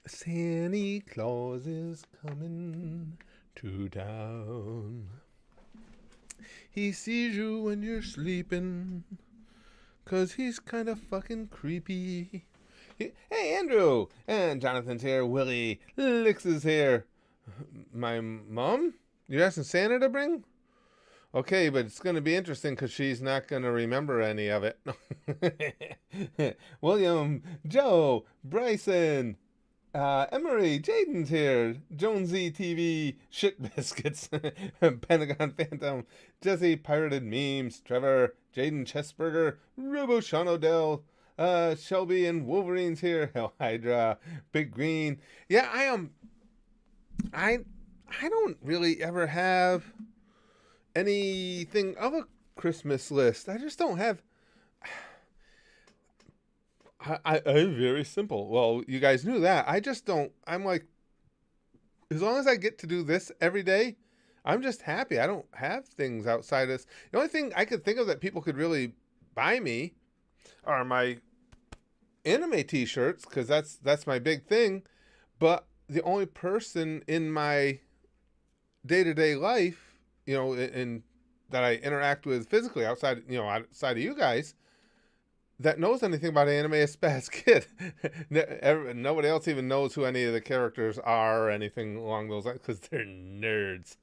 Santa Claus is coming to town. He sees you when you're sleeping, 'cause he's kind of fucking creepy. Hey, Andrew! And Jonathan's here. Willie Licks is here. My mom? You're asking Santa to bring? Okay, but it's going to be interesting because she's not going to remember any of it. William, Joe, Bryson, Emery, Jaden's here. Jonesy TV, Shit Biscuits, Pentagon Phantom, Jesse, Pirated Memes, Trevor, Jaden Chessburger, Robo Sean Odell, Shelby and Wolverine's here. Hell Hydra, Big Green. Yeah, I don't really ever have anything of a Christmas list. I just don't have. I'm very simple. Well, you guys knew that. I just don't. I'm like, as long as I get to do this every day, I'm just happy. I don't have things outside this. The only thing I could think of that people could really buy me are my anime t-shirts, because that's my big thing. But the only person in my day-to-day life, in that I interact with physically outside of you guys, that knows anything about anime is Spaz Kid. Nobody else even knows who any of the characters are or anything along those lines, because they're nerds.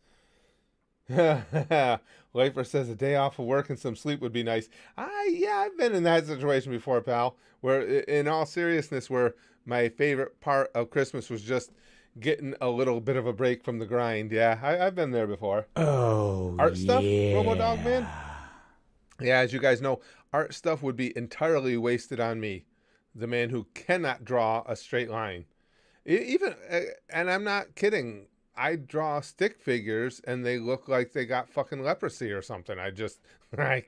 Lifer says a day off of work and some sleep would be nice. I've been in that situation before, pal, where in all seriousness, where my favorite part of Christmas was just getting a little bit of a break from the grind. Yeah, I've been there before. Oh, art stuff, yeah. Robo Dog Man. Yeah, as you guys know, art stuff would be entirely wasted on me, the man who cannot draw a straight line. Even, and I'm not kidding, I draw stick figures and they look like they got fucking leprosy or something. I just, I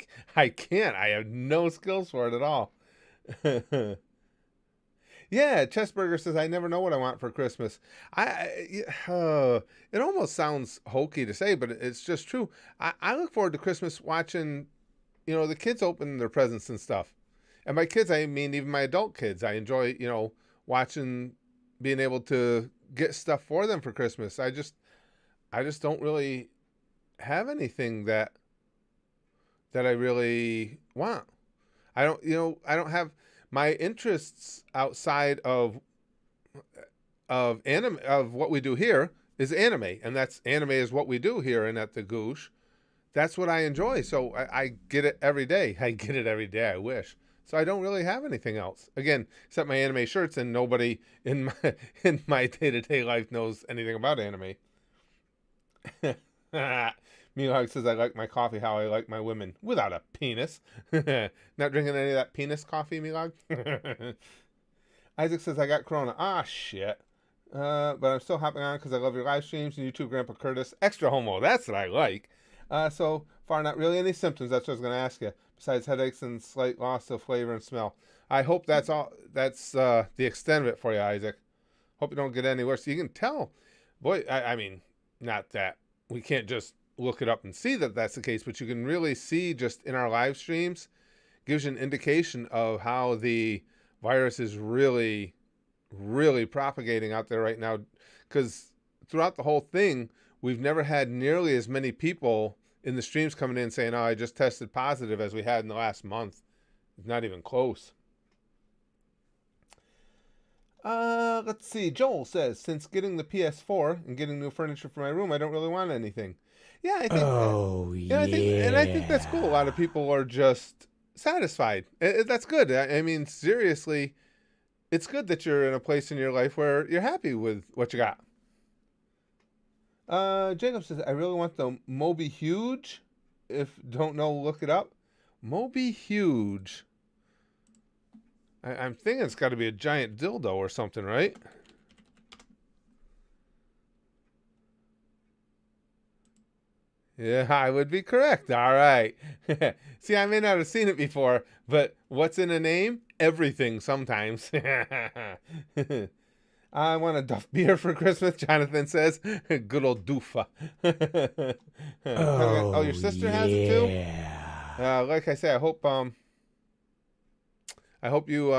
can't. I have no skills for it at all. Yeah, Chessburger says, I never know what I want for Christmas. It almost sounds hokey to say, but it's just true. I look forward to Christmas watching, the kids open their presents and stuff. And by kids, I mean even my adult kids. I enjoy, watching, being able to get stuff for them for Christmas. I just don't really have anything that I really want. I don't have my interests outside of anime, of what we do here, is anime, and anime is what we do here and at the Goosh. That's what I enjoy. So I get it every day. I get it every day. I wish. So I don't really have anything else. Again, except my anime shirts, and nobody in my day-to-day life knows anything about anime. Mealhog says, I like my coffee how I like my women, without a penis. Not drinking any of that penis coffee, Mealhog. Isaac says, I got corona. Ah, shit. But I'm still hopping on because I love your live streams and YouTube, Grandpa Curtis. Extra homo, that's what I like. So far, not really any symptoms. That's what I was going to ask you. Besides headaches and slight loss of flavor and smell. I hope that's all. That's the extent of it for you, Isaac. Hope you don't get any worse. You can tell. Boy, I mean, not that. We can't just look it up and see that that's the case, but you can really see just in our live streams, gives you an indication of how the virus is really, really propagating out there right now. Because throughout the whole thing, we've never had nearly as many people in the streams coming in saying, oh, I just tested positive, as we had in the last month. It's not even close. Let's see. Joel says, since getting the PS4 and getting new furniture for my room, I don't really want anything. Yeah, I think. I think that's cool. A lot of people are just satisfied. That's good. I mean, seriously, it's good that you're in a place in your life where you're happy with what you got. Jacob says, I really want the Moby Huge. If don't know, look it up. Moby Huge. I'm thinking it's got to be a giant dildo or something, right? Yeah, I would be correct. All right. See, I may not have seen it before, but what's in a name? Everything sometimes. I want a Duff beer for Christmas, Jonathan says. Good old doofa. Oh, your Oh, sister has it too? yeah. Like I say, I hope you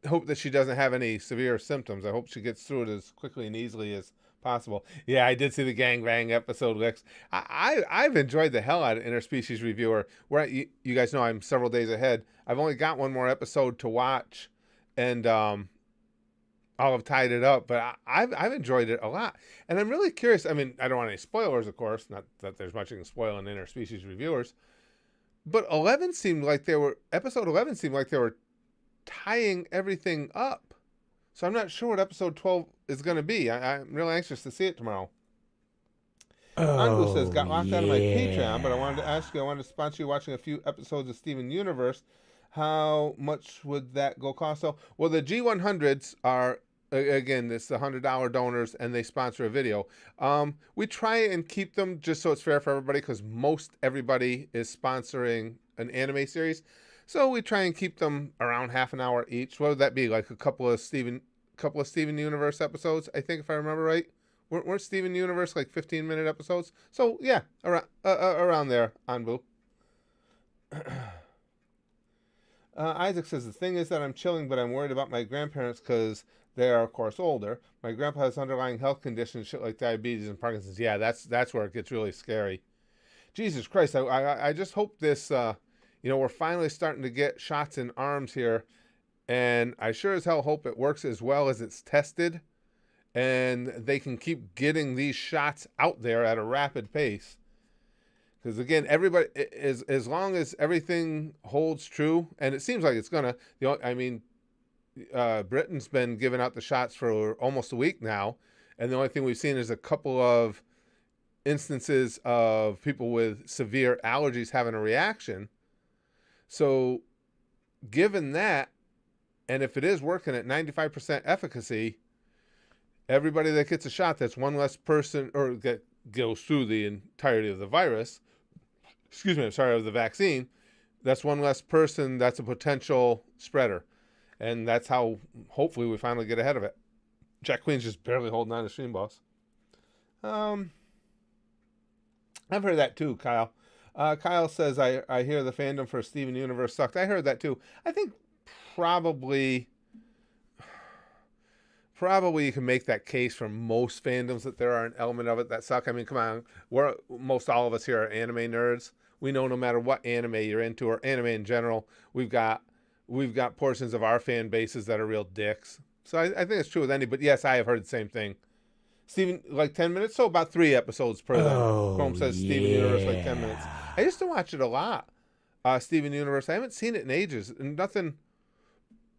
hope that she doesn't have any severe symptoms. I hope she gets through it as quickly and easily as possible. Yeah, I did see the gangbang episode, Lex. I've enjoyed the hell out of Interspecies Reviewer. Where you guys know I'm several days ahead. I've only got one more episode to watch, and I'll have tied it up. But I've enjoyed it a lot, and I'm really curious. I mean, I don't want any spoilers, of course. Not that there's much you can spoil in Interspecies Reviewers. But episode 11 seemed like they were tying everything up. So I'm not sure what episode 12 is going to be. I'm really anxious to see it tomorrow. Anbu says, Oh, got locked out of my Patreon, but I wanted to yeah. ask you, I wanted to sponsor you watching a few episodes of Steven Universe. How much would that go cost? So, well, the G100s are, again, it's the $100 donors, and they sponsor a video. We try and keep them just so it's fair for everybody, because most everybody is sponsoring an anime series. So we try and keep them around half an hour each. What would that be? Like a couple of Steven Universe episodes, I think, if I remember right. Weren't Steven Universe like 15-minute episodes? So yeah, around there, Anbu. Isaac says, the thing is that I'm chilling, but I'm worried about my grandparents because they are, of course, older. My grandpa has underlying health conditions, shit like diabetes and Parkinson's. Yeah, that's where it gets really scary. Jesus Christ, I just hope this, we're finally starting to get shots in arms here, and I sure as hell hope it works as well as it's tested, and they can keep getting these shots out there at a rapid pace. Because again, everybody, as long as everything holds true, and it seems like it's gonna. Britain's been giving out the shots for almost a week now, and the only thing we've seen is a couple of instances of people with severe allergies having a reaction. So, given that, and if it is working at 95% efficacy, everybody that gets a shot, that's one less person, or that goes through the entirety of the virus. Excuse me, I'm sorry, of the vaccine. That's one less person that's a potential spreader. And that's how, hopefully, we finally get ahead of it. Jack Queen's just barely holding on to Stream Boss. I've heard that too, Kyle. Kyle says, I hear the fandom for Steven Universe sucked. I heard that too. I think probably you can make that case for most fandoms that there are an element of it that suck. I mean, come on, most all of us here are anime nerds. We know no matter what anime you're into or anime in general, we've got portions of our fan bases that are real dicks. So I think it's true with any. But yes, I have heard the same thing. Steven, like 10 minutes, so about 3 episodes per then. Oh, Chrome says Steven Universe like 10 minutes. I yeah. used to watch it a lot. Steven Universe. I haven't seen it in ages, and nothing.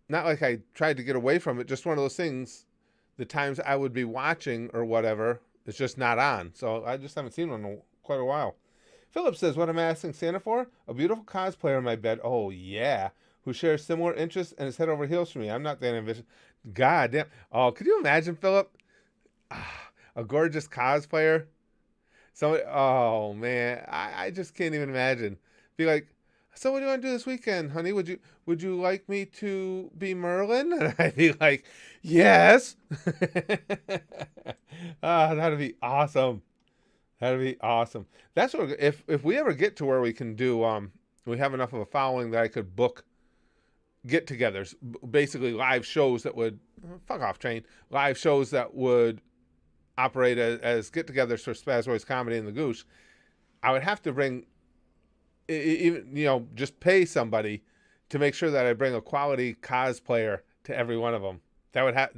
Not like I tried to get away from it. Just one of those things. The times I would be watching or whatever, it's just not on. So I just haven't seen one in quite a while. Philip says, what am I asking Santa for? A beautiful cosplayer in my bed. Oh, yeah. Who shares similar interests and is head over heels for me. I'm not that ambitious. God damn. Oh, could you imagine, Philip? A gorgeous cosplayer. Somebody, oh, man. I just can't even imagine. Be like, so what do you want to do this weekend, honey? Would you like me to be Merlin? And I'd be like, yes. That'd be awesome. That'd be awesome. That's what if we ever get to where we can do we have enough of a following that I could book get-togethers, basically live shows that would fuck off train live shows that would operate as get-togethers for Spazroid's Comedy and the Goose. I would have to bring even just pay somebody to make sure that I bring a quality cosplayer to every one of them. That would have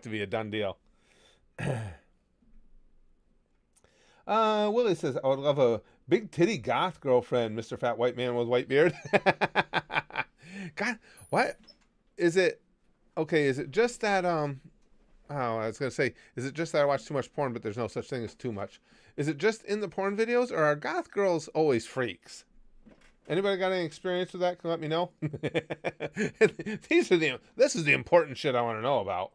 to be a done deal. Willie says, I would love a big titty goth girlfriend, Mr. Fat White Man with White Beard. God, what? Is it, okay, is it just that, I was going to say, is it just that I watch too much porn, but there's no such thing as too much? Is it just in the porn videos, or are goth girls always freaks? Anybody got any experience with that? Can let me know. This is the important shit I want to know about.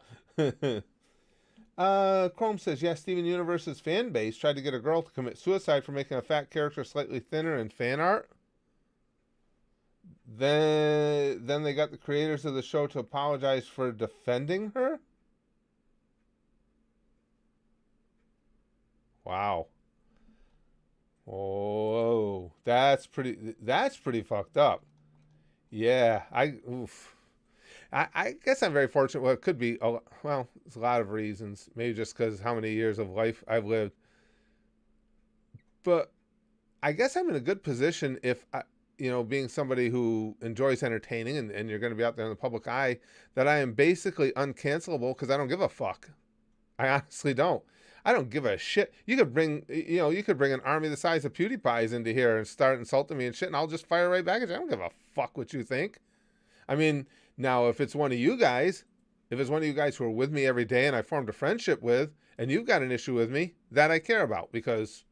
Chrome says, yes, Steven Universe's fan base tried to get a girl to commit suicide for making a fat character slightly thinner in fan art. Then they got the creators of the show to apologize for defending her. Wow. Oh, That's pretty fucked up. Yeah, oof. I guess I'm very fortunate. Well, it could be. Well, there's a lot of reasons. Maybe just because how many years of life I've lived. But I guess I'm in a good position if being somebody who enjoys entertaining and you're going to be out there in the public eye, that I am basically uncancelable because I don't give a fuck. I honestly don't. I don't give a shit. You could bring an army the size of PewDiePie's into here and start insulting me and shit, and I'll just fire right back at you. I don't give a fuck what you think. I mean, now if it's one of you guys, if it's one of you guys who are with me every day and I formed a friendship with, and you've got an issue with me, that I care about because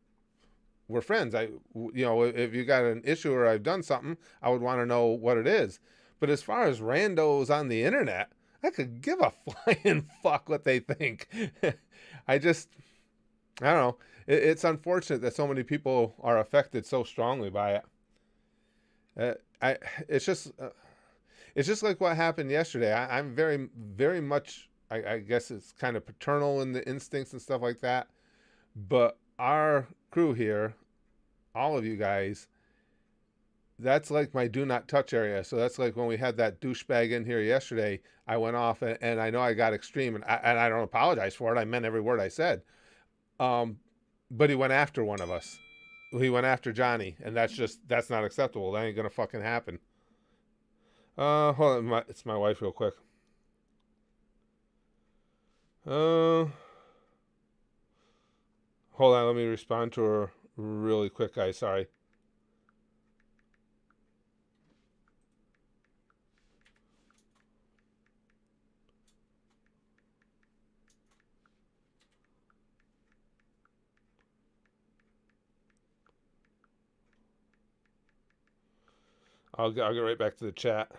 we're friends. If you got an issue or I've done something, I would want to know what it is. But as far as randos on the internet, I could give a flying fuck what they think. I don't know. It's unfortunate that so many people are affected so strongly by it. It's just like what happened yesterday. I'm very, very much, I guess it's kind of paternal in the instincts and stuff like that. But our crew here, all of you guys, that's like my do not touch area. So that's like when we had that douchebag in here yesterday, I went off and I know I got extreme and I don't apologize for it. I meant every word I said. But he went after one of us. He went after Johnny, and that's not acceptable. That ain't gonna fucking happen. Hold on, it's my wife real quick. Hold on, let me respond to her really quick, guys. Sorry. I'll get right back to the chat.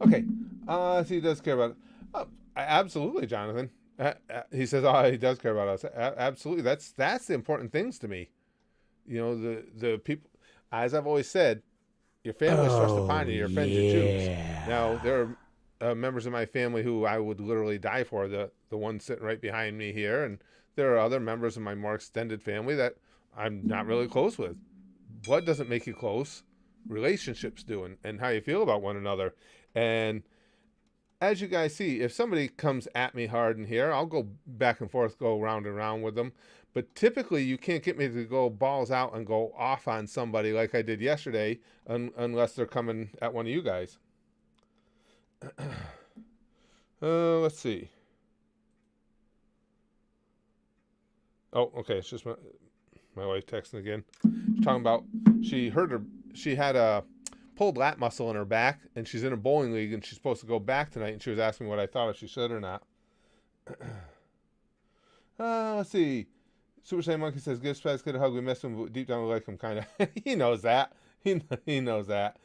Okay. So he does care about it. Absolutely, Jonathan. He says, "Oh, he does care about us." Absolutely. That's the important things to me. The people. As I've always said, your family is thrust upon you. Your friends you choose. Now there are members of my family who I would literally die for. The one sitting right behind me here, and there are other members of my more extended family that I'm not really close with. Blood doesn't make you close. Relationships do, and how you feel about one another. And as you guys see, if somebody comes at me hard in here, I'll go back and forth, go round and round with them. But typically, you can't get me to go balls out and go off on somebody like I did yesterday, unless they're coming at one of you guys. Let's see. Oh, okay. It's just my wife texting again. She's talking about she had a pulled lat muscle in her back, and she's in a bowling league, and she's supposed to go back tonight, and she was asking me what I thought if she should or not. Let's see. Super Saiyan Monkey says, give Spaz Kid a hug. We miss him, but deep down we like him, kind of. He knows that. He knows that.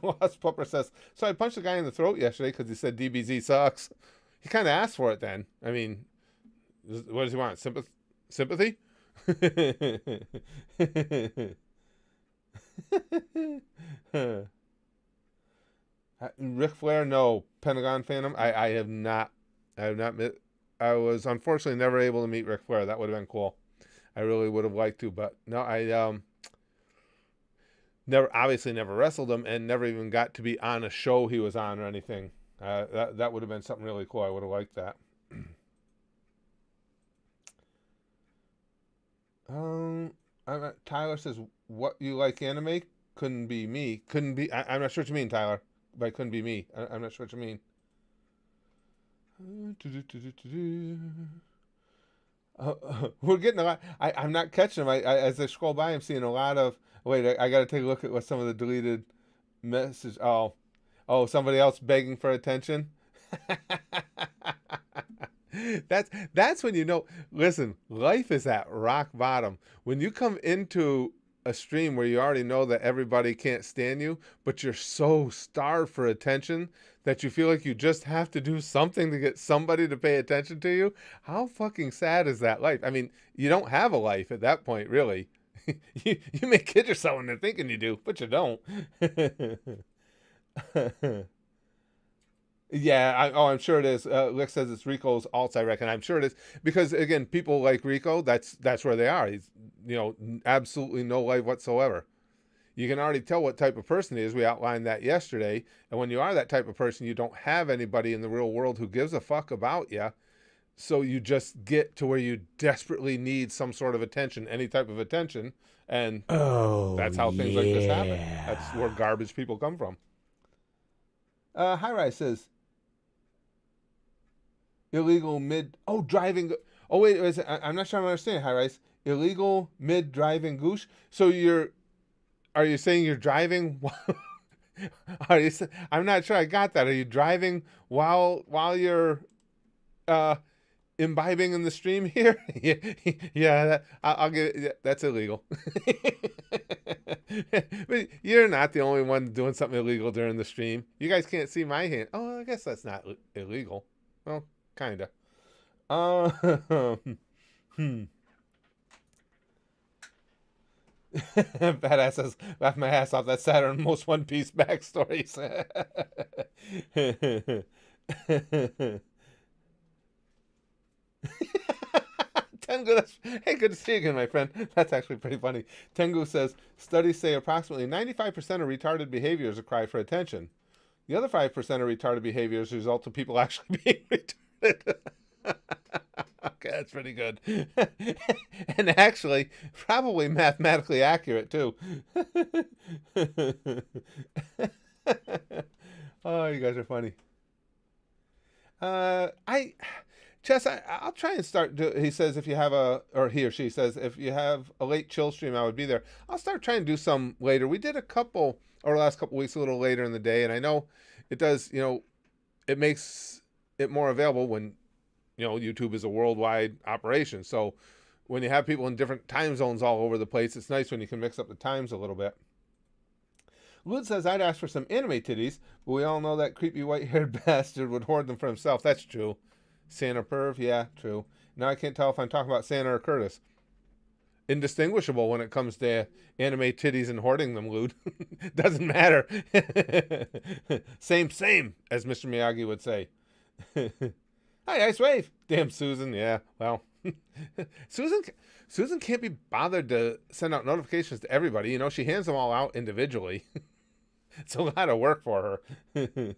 Lost Pupper says, so I punched the guy in the throat yesterday because he said DBZ sucks. He kind of asked for it then. I mean, what does he want? Sympathy? Ric Flair, no. Pentagon Phantom, I have not. I was unfortunately never able to meet Ric Flair. That would have been cool. I really would have liked to, but no, I never wrestled him and never even got to be on a show he was on or anything. That would have been something really cool. I would have liked that. Tyler says, what you like anime? Couldn't be me. Couldn't be. I'm not sure what you mean, Tyler. But it couldn't be me. I'm not sure what you mean. We're getting a lot. I'm not catching them. As I scroll by, I'm seeing a lot of. Wait, I got to take a look at what some of the deleted message. Oh, somebody else begging for attention. That's when you know. Listen, life is at rock bottom. When you come into a stream where you already know that everybody can't stand you, but you're so starved for attention that you feel like you just have to do something to get somebody to pay attention to you. How fucking sad is that life? I mean, you don't have a life at that point, really. You may kid yourself into thinking you do, but you don't. Yeah, I'm sure it is. Lick says it's Rico's alts, I reckon. I'm sure it is. Because, again, people like Rico, that's where they are. He's, absolutely no life whatsoever. You can already tell what type of person he is. We outlined that yesterday. And when you are that type of person, you don't have anybody in the real world who gives a fuck about you. So you just get to where you desperately need some sort of attention, any type of attention. And that's how things like this happen. That's where garbage people come from. High Rise says, illegal mid... Oh, driving... Oh, wait, I'm not sure I'm understanding, High Rise. Illegal mid-driving goosh? So are you saying you're driving? I'm not sure I got that. Are you driving while you're imbibing in the stream here? Yeah, I'll get it. That's illegal. But you're not the only one doing something illegal during the stream. You guys can't see my hand. Oh, I guess that's not illegal. Well, kinda. Badass says, laugh my ass off. That's sadder than most One Piece backstories. Tengu, hey, good to see you again, my friend. That's actually pretty funny. Tengu says, studies say approximately 95% of retarded behaviors are cry for attention. The other 5% of retarded behaviors result of people actually being retarded. Okay, that's pretty good. And actually, probably mathematically accurate, too. Oh, you guys are funny. Chess, I'll try and start. He says if you have he or she says if you have a late chill stream, I would be there. I'll start trying to do some later. We did a couple over the last couple weeks, a little later in the day, and I know it does. It makes it more available when YouTube is a worldwide operation. So when you have people in different time zones all over the place, it's nice when you can mix up the times a little bit. Lud says I'd ask for some anime titties, but we all know that creepy white-haired bastard would hoard them for himself. That's true. Santa Perv, yeah, true. Now I can't tell if I'm talking about Santa or Curtis. Indistinguishable when it comes to anime titties and hoarding them, Lud. Doesn't matter. Same, as Mr. Miyagi would say. Hi, Ice Wave. Damn Susan, yeah, well. Susan can't be bothered to send out notifications to everybody. She hands them all out individually. It's a lot of work for her.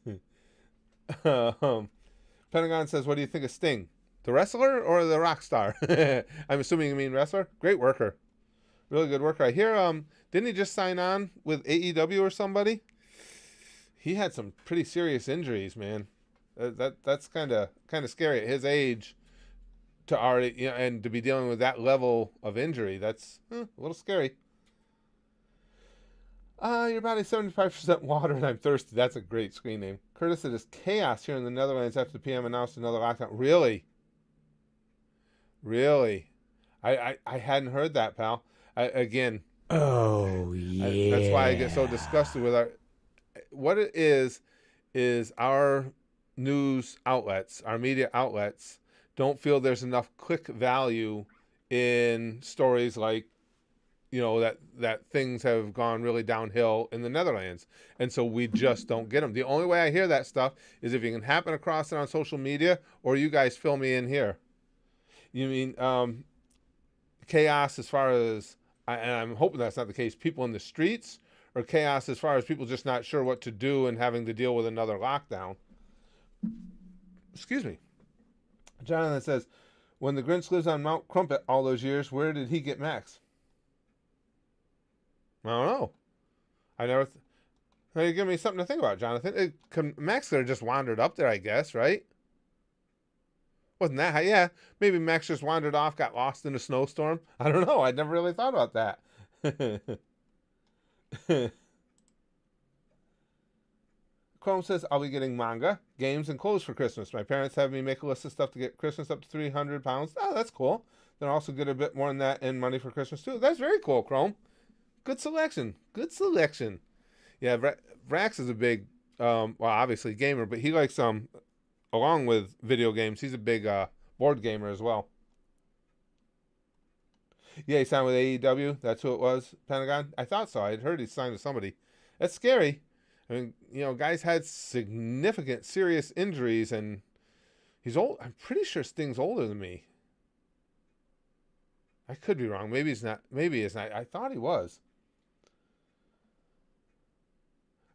Pentagon says, what do you think of Sting? The wrestler or the rock star? I'm assuming you mean wrestler. Great worker. Really good worker. I hear, didn't he just sign on with AEW or somebody? He had some pretty serious injuries, man. That's kind of scary at his age to already, and to be dealing with that level of injury. That's a little scary. Your body's 75% water and I'm thirsty. That's a great screen name. Curtis, it is chaos here in the Netherlands after the PM announced another lockdown. Really? I hadn't heard that, pal. Again. Oh, yeah. That's why I get so disgusted with what it is our news outlets, our media outlets, don't feel there's enough click value in stories like, that things have gone really downhill in the Netherlands. And so we just don't get them. The only way I hear that stuff is if you can happen across it on social media or you guys fill me in here. You mean chaos as far as, and I'm hoping that's not the case, people in the streets, or chaos as far as people just not sure what to do and having to deal with another lockdown? Excuse me. Jonathan says, when the Grinch lives on Mount Crumpet all those years, where did he get Max? I don't know. I never... You give me something to think about, Jonathan. Max could have just wandered up there, I guess, right? Wasn't that how? Yeah, maybe Max just wandered off, got lost in a snowstorm. I don't know. I'd never really thought about that. Chrome says, I'll be getting manga, games, and clothes for Christmas. My parents have me make a list of stuff to get Christmas up to 300 pounds. Oh, that's cool. Then also get a bit more than that in money for Christmas, too. That's very cool, Chrome. Good selection. Good selection. Yeah, Rax is a big, well, obviously gamer, but he likes along with video games, he's a big board gamer as well. Yeah, he signed with AEW. That's who it was, Pentagon. I thought so. I'd heard he signed with somebody. That's scary. I mean, guys had significant, serious injuries, and he's old. I'm pretty sure Sting's older than me. I could be wrong. Maybe he's not. Maybe he's not. I thought he was.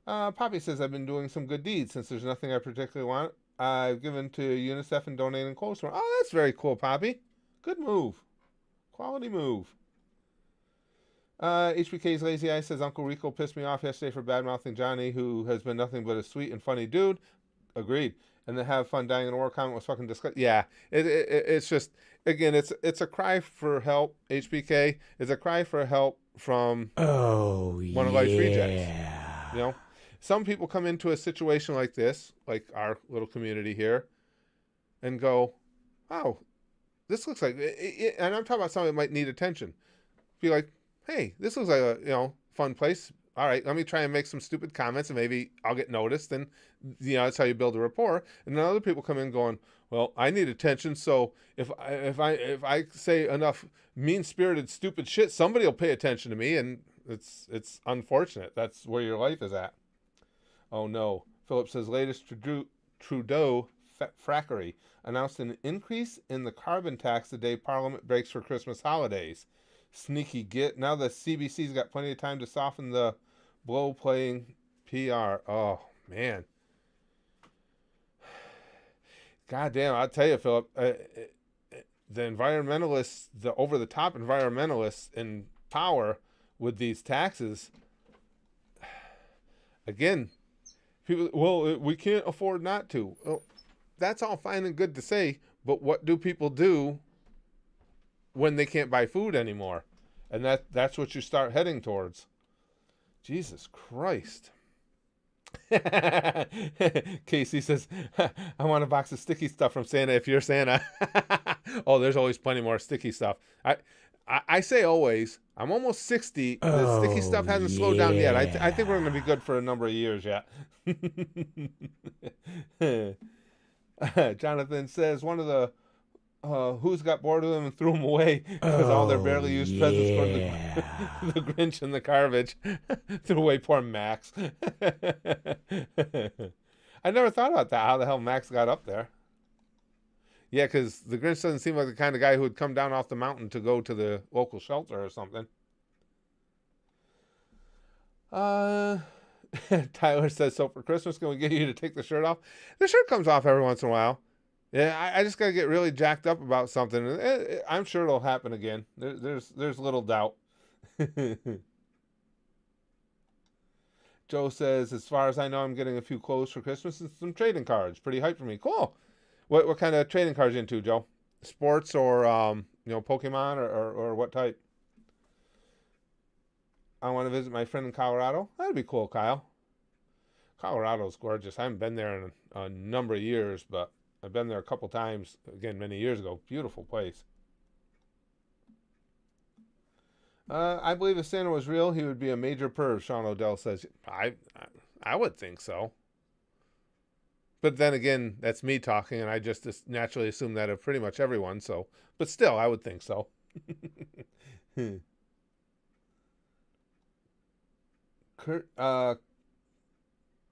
Poppy says, I've been doing some good deeds since there's nothing I particularly want. I've given to UNICEF and donating clothes. Oh, that's very cool, Poppy. Good move. Quality move. HBK's Lazy Eye says, Uncle Rico pissed me off yesterday for bad-mouthing Johnny, who has been nothing but a sweet and funny dude. Agreed. And the have fun dying in a war comment was fucking disgusting. Yeah, it's just, again, it's a cry for help, HBK. It's a cry for help from one of life's rejects. Some people come into a situation like this, like our little community here, and go, oh, this looks like, and I'm talking about something that might need attention. Be like, hey, this looks like a fun place. All right, let me try and make some stupid comments, and maybe I'll get noticed. And that's how you build a rapport. And then other people come in going, well, I need attention, so if I say enough mean-spirited, stupid shit, somebody will pay attention to me, and it's unfortunate. That's where your life is at. Oh no, Philip says latest Trudeau frackery announced an increase in the carbon tax the day Parliament breaks for Christmas holidays. Sneaky git. Now the CBC's got plenty of time to soften the blow playing PR. Oh, man. God damn, I'll tell you, Philip, the environmentalists, the over-the-top environmentalists in power with these taxes, again, people, well, we can't afford not to. Well, that's all fine and good to say, but what do people do when they can't buy food anymore? And that's what you start heading towards. Jesus Christ. Casey says, I want a box of sticky stuff from Santa if you're Santa. Oh, there's always plenty more sticky stuff. I say always. I'm almost 60. The sticky stuff hasn't slowed down yet. I think we're going to be good for a number of years yet. Jonathan says, one of the who's got bored of them and threw them away because all their barely used presents go to the Grinch and the garbage. Threw away poor Max. I never thought about that, how the hell Max got up there. Yeah, because the Grinch doesn't seem like the kind of guy who would come down off the mountain to go to the local shelter or something. Tyler says, so for Christmas, can we get you to take the shirt off? The shirt comes off every once in a while. Yeah, I just got to get really jacked up about something. I'm sure it'll happen again. There's little doubt. Joe says, as far as I know, I'm getting a few clothes for Christmas and some trading cards. Pretty hyped for me. Cool. What kind of trading cards you into, Joe? Sports or Pokemon or what type? I want to visit my friend in Colorado. That'd be cool, Kyle. Colorado's gorgeous. I haven't been there in a number of years, but I've been there a couple times, again, many years ago. Beautiful place. I believe if Santa was real, he would be a major perv, Sean O'Dell says. I would think so. But then again, that's me talking, and I just naturally assume that of pretty much everyone. So, but still, I would think so.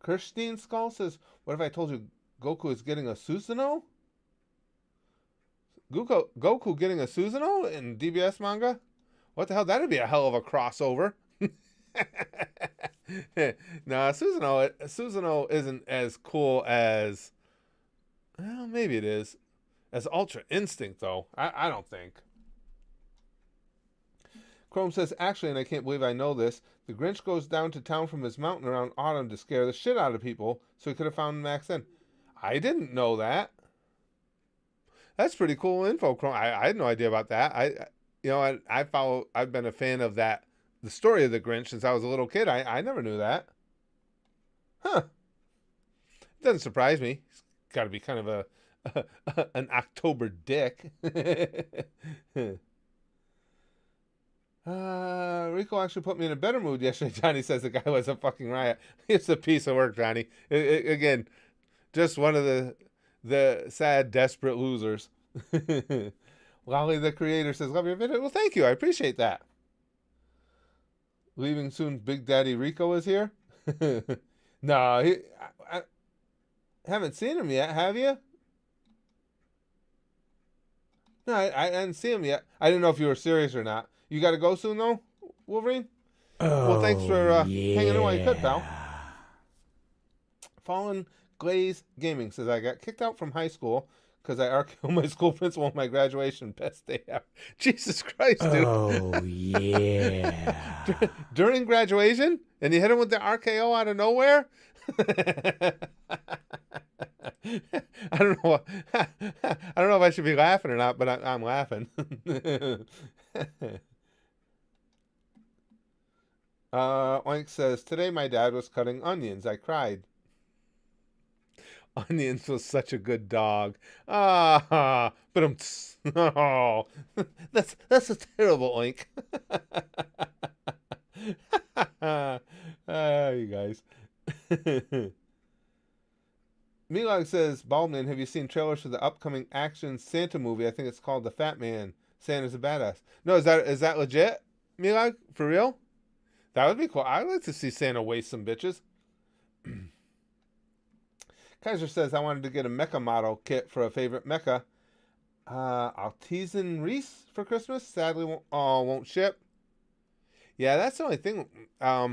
Kirstein Skull says, what if I told you Goku is getting a Susanoo? Goku getting a Susanoo in DBS manga? What the hell? That'd be a hell of a crossover. No, Susanoo isn't as cool as, well, maybe it is, as Ultra Instinct, though. I don't think. Chrome says, actually, and I can't believe I know this, the Grinch goes down to town from his mountain around autumn to scare the shit out of people, so he could have found Max then. I didn't know that. That's pretty cool info, Chrome. I had no idea about that. I've been a fan of that, the story of the Grinch, since I was a little kid. I never knew that. Huh. It doesn't surprise me. He's got to be kind of an October dick. Rico actually put me in a better mood yesterday. Johnny says the guy was a fucking riot. It's a piece of work, Johnny. Again, just one of the sad, desperate losers. Lolly the creator says, love your video. Well, thank you. I appreciate that. Leaving soon, Big Daddy Rico is here. No, I haven't seen him yet. Have you? No, I didn't see him yet. I didn't know if you were serious or not. You got to go soon, though, Wolverine? Well, thanks for hanging in while you could, pal. Fallen Glaze Gaming says, I got kicked out from high school because I RKO'd my school principal on my graduation. Best day ever. Jesus Christ, dude. Oh, yeah. During graduation? And you hit him with the RKO out of nowhere? I don't know. I don't know if I should be laughing or not, but I'm laughing. Oink says, today my dad was cutting onions. I cried. Onions was such a good dog. But oh, that's a terrible Oink. You guys. Milog says, Baldman, have you seen trailers for the upcoming action Santa movie? I think it's called The Fat Man. Santa's a badass. No, is that legit, Milog? For real? That would be cool. I'd like to see Santa waste some bitches. Kaiser says, I wanted to get a mecha model kit for a favorite mecha. Altizen Reese for Christmas. Sadly, won't ship. Yeah, that's the only thing. I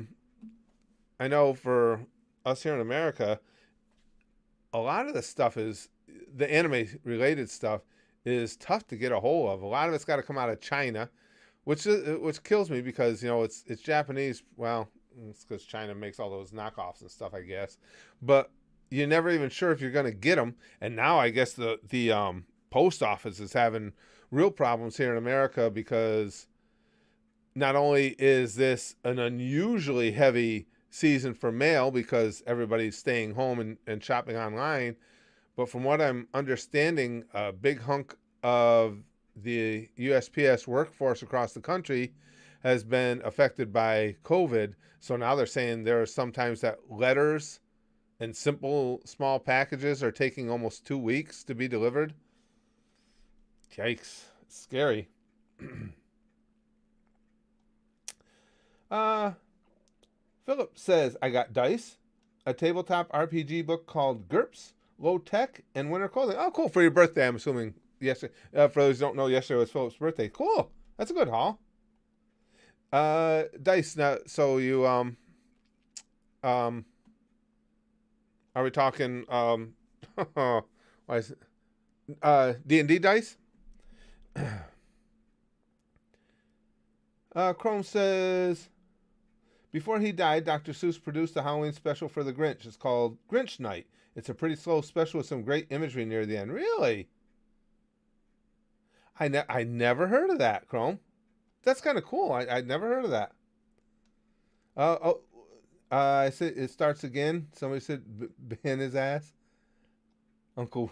know for us here in America, a lot of the stuff is, the anime-related stuff is tough to get a hold of. A lot of it's got to come out of China, which kills me because, you know, it's Japanese. Well, it's because China makes all those knockoffs and stuff, I guess. But you're never even sure if you're going to get them. And now I guess the post office is having real problems here in America because not only is this an unusually heavy season for mail because everybody's staying home and shopping online, but from what I'm understanding, a big hunk of the USPS workforce across the country has been affected by COVID. So now they're saying there are sometimes that letters and simple small packages are taking almost 2 weeks to be delivered. Yikes. It's scary. Philip says, I got Dice, a tabletop RPG book called GURPS, Low Tech, and Winter Clothing. Oh, cool. For your birthday, I'm assuming. Yesterday. For those who don't know, yesterday was Philip's birthday. Cool. That's a good haul. Dice, now, so you, are we talking, why is it, D&D Dice? Chrome says, before he died, Dr. Seuss produced a Halloween special for the Grinch. It's called Grinch Night. It's a pretty slow special with some great imagery near the end. Really? I never heard of that, Chrome. That's kind of cool. I never heard of that. I said it starts again. Somebody said ban his ass. Uncle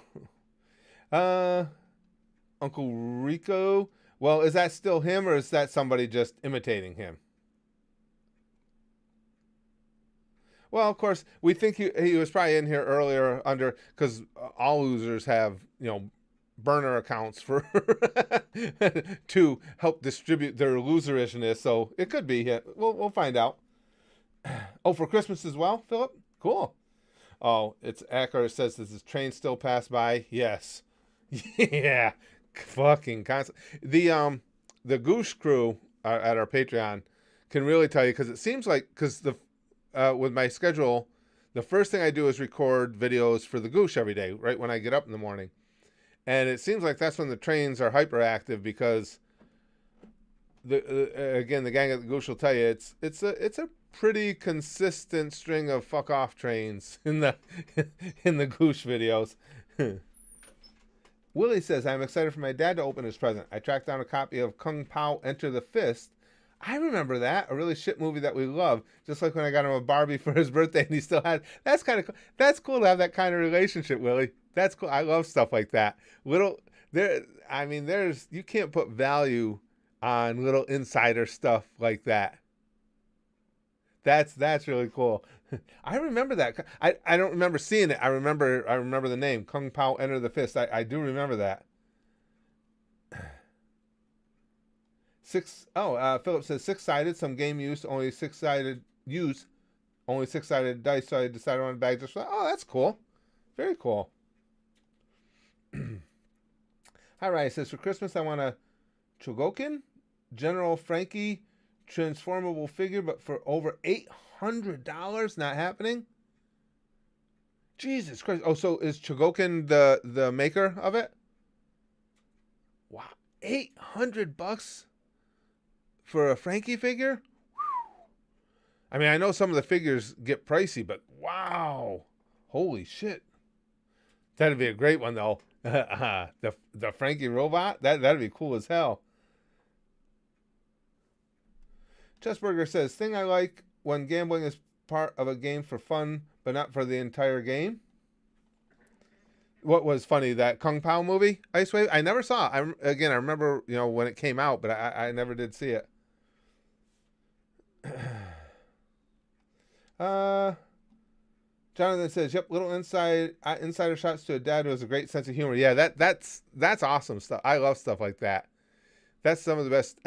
Rico. Well, is that still him or is that somebody just imitating him? Well, of course, we think he was probably in here earlier under, because all losers have, you know, burner accounts for to help distribute their loserishness. So it could be him. We'll find out. Oh, for Christmas as well, Philip? Cool. Oh, it's Acker says, does this train still pass by? Yes. Yeah. Fucking constant. The Goosh crew at our Patreon can really tell you, because it seems like, because with my schedule, the first thing I do is record videos for the Goosh every day, right when I get up in the morning. And it seems like that's when the trains are hyperactive, because again, the gang at the Goosh will tell you it's a pretty consistent string of fuck off trains in the Goosh videos. Willie says, I'm excited for my dad to open his present. I tracked down a copy of Kung Pao Enter the Fist. I remember that, a really shit movie that we love. Just like when I got him a Barbie for his birthday and he still had. That's kind of cool. That's cool to have that kind of relationship, Willie. That's cool. I love stuff like that. You can't put value on little insider stuff like that. That's really cool. I remember that. I don't remember seeing it. I remember the name Kung Pao Enter the Fist. I do remember that. Philip says 6-sided. Some game use only 6-sided only 6-sided dice. So I decided on a bag just for that. Oh, that's cool. Very cool. Hi, Ryan says for Christmas I want a Chogokin General Frankie transformable figure, but for over $800. Not happening. Jesus Christ! Oh, so is Chogokin the maker of it? Wow, $800 for a Frankie figure. I mean, I know some of the figures get pricey, but wow, holy shit! That'd be a great one though. The Frankie robot. That'd be cool as hell. Chessburger says, thing I like when gambling is part of a game for fun, but not for the entire game. What was funny, that Kung Pao movie, Ice Wave? I never saw it. I remember, when it came out, but I never did see it. Jonathan says, yep, little insider shots to a dad who has a great sense of humor. Yeah, that's awesome stuff. I love stuff like that. That's some of the best...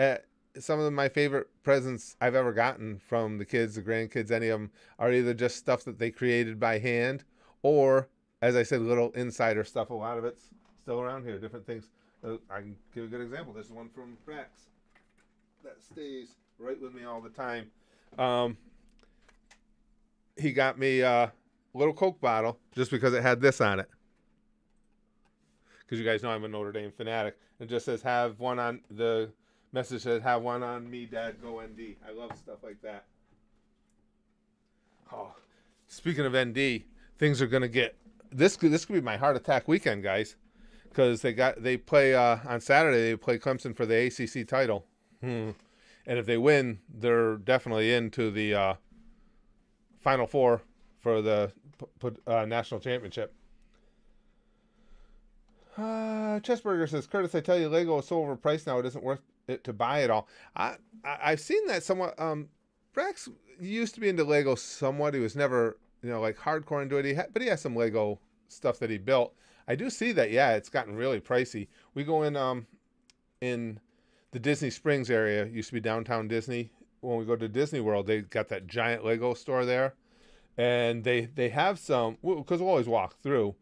some of my favorite presents I've ever gotten from the kids, the grandkids, any of them, are either just stuff that they created by hand or, as I said, little insider stuff. A lot of it's still around here, different things. I can give a good example. This is one from Prax that stays right with me all the time. He got me a little Coke bottle just because it had this on it. Because you guys know I'm a Notre Dame fanatic. It just says, have one on the... message says, have one on me, Dad, go ND. I love stuff like that. Oh, speaking of ND, things are going to get... This could be my heart attack weekend, guys. Because they play, on Saturday, they play Clemson for the ACC title. And if they win, they're definitely into the Final Four for the national championship. Chessburger says, Curtis, I tell you, Lego is so overpriced now, it isn't worth it to buy it all. I've seen that somewhat. Brax used to be into Lego somewhat. He was never, like hardcore into it. But he has some Lego stuff that he built. I do see that, yeah, it's gotten really pricey. We go in the Disney Springs area, used to be downtown Disney. When we go to Disney World, they got that giant Lego store there. And they have some, because we'll always walk through,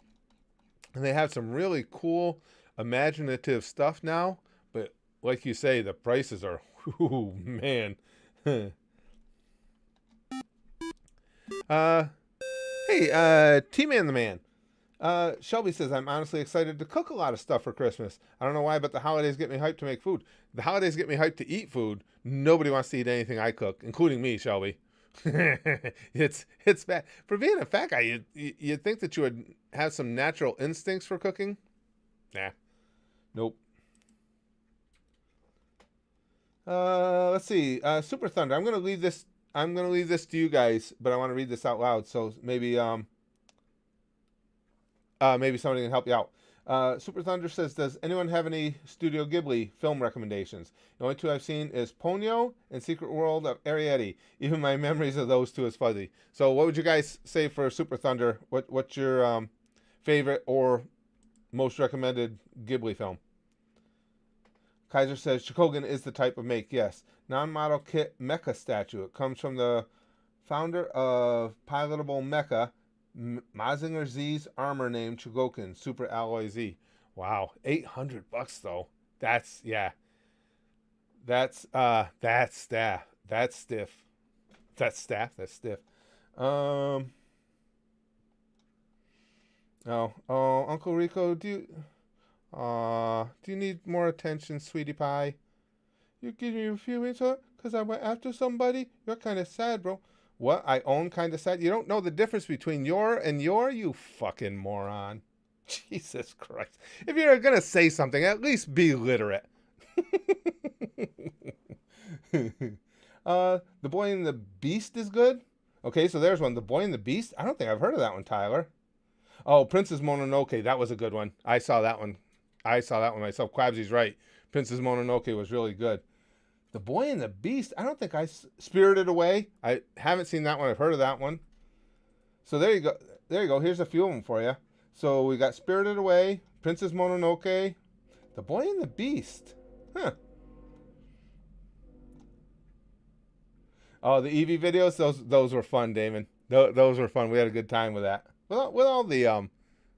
and they have some really cool, imaginative stuff now. But like you say, the prices are, ooh, man. Hey, T-Man the Man. Shelby says, I'm honestly excited to cook a lot of stuff for Christmas. I don't know why, but the holidays get me hyped to make food. The holidays get me hyped to eat food. Nobody wants to eat anything I cook, including me, Shelby. It's bad. For being a fat guy, you'd think that you would have some natural instincts for cooking. Nah. Nope. Let's see. Super Thunder. I'm gonna leave this to you guys, but I want to read this out loud, so maybe somebody can help you out. Super Thunder says, does anyone have any Studio Ghibli film recommendations? The only two I've seen is Ponyo and Secret World of Arrietty. Even my memories of those two is fuzzy. So what would you guys say for Super Thunder? What's your favorite or most recommended Ghibli film? Kaiser says, Shikogan is the type of make, yes. Non-model kit mecha statue. It comes from the founder of Pilotable Mecha, Mazinger Z's armor named Chogokin, Super Alloy Z. Wow, $800 though. That's stiff. That's stiff. Uncle Rico, do you need more attention, sweetie pie? You give me a few minutes because I went after somebody? You're kind of sad, bro. What? I own kind of sad? You don't know the difference between your and your? You fucking moron. Jesus Christ. If you're going to say something, at least be literate. The Boy and the Beast is good? Okay, so there's one. The Boy and the Beast? I don't think I've heard of that one, Tyler. Oh, Princess Mononoke. That was a good one. I saw that one myself. Quabsy's right. Princess Mononoke was really good. The Boy and the Beast. I don't think Spirited Away. I haven't seen that one. I've heard of that one. So there you go. There you go. Here's a few of them for you. So we got Spirited Away, Princess Mononoke, The Boy and the Beast. Huh. Oh, the Eevee videos. Those were fun, Damon. Those were fun. We had a good time with that. With all the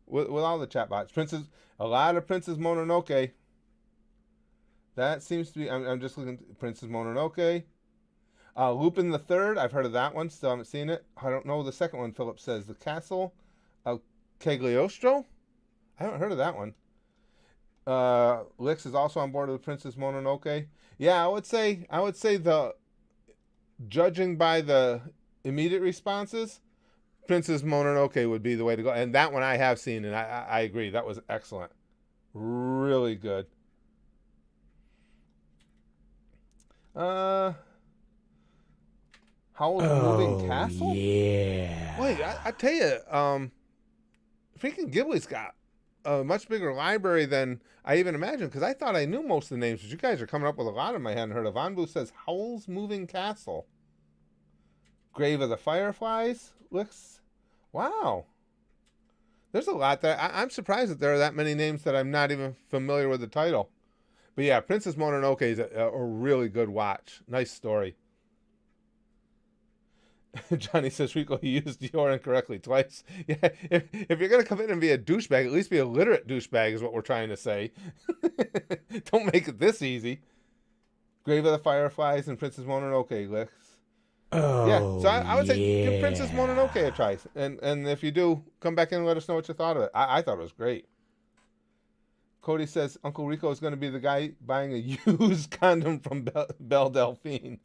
with all the chatbots. A lot of Princess Mononoke. That seems to be. I'm just looking at Princess Mononoke. Lupin the Third. I've heard of that one. Still haven't seen it. I don't know the second one. Philip says The Castle of Cagliostro. I haven't heard of that one. Lix is also on board with Princess Mononoke. Yeah, I would say the judging by the immediate responses, Princess Mononoke would be the way to go. And that one I have seen, and I agree. That was excellent. Really good. Howl's Moving Castle? Yeah. Wait, I tell you, freaking Ghibli's got a much bigger library than I even imagined, because I thought I knew most of the names, but you guys are coming up with a lot of them I hadn't heard of. Anbu says Howl's Moving Castle. Grave of the Fireflies looks. Wow. There's a lot there. I'm surprised that there are that many names that I'm not even familiar with the title. But yeah, Princess Mononoke is a really good watch. Nice story. Johnny says, Rico, he used Dior incorrectly twice. Yeah, if you're going to come in and be a douchebag, at least be a literate douchebag is what we're trying to say. Don't make it this easy. Grave of the Fireflies and Princess Mononoke, Lex. Oh, yeah, so I would say give Princess Mononoke a try. And if you do, come back in and let us know what you thought of it. I thought it was great. Cody says Uncle Rico is going to be the guy buying a used condom from Belle Delphine.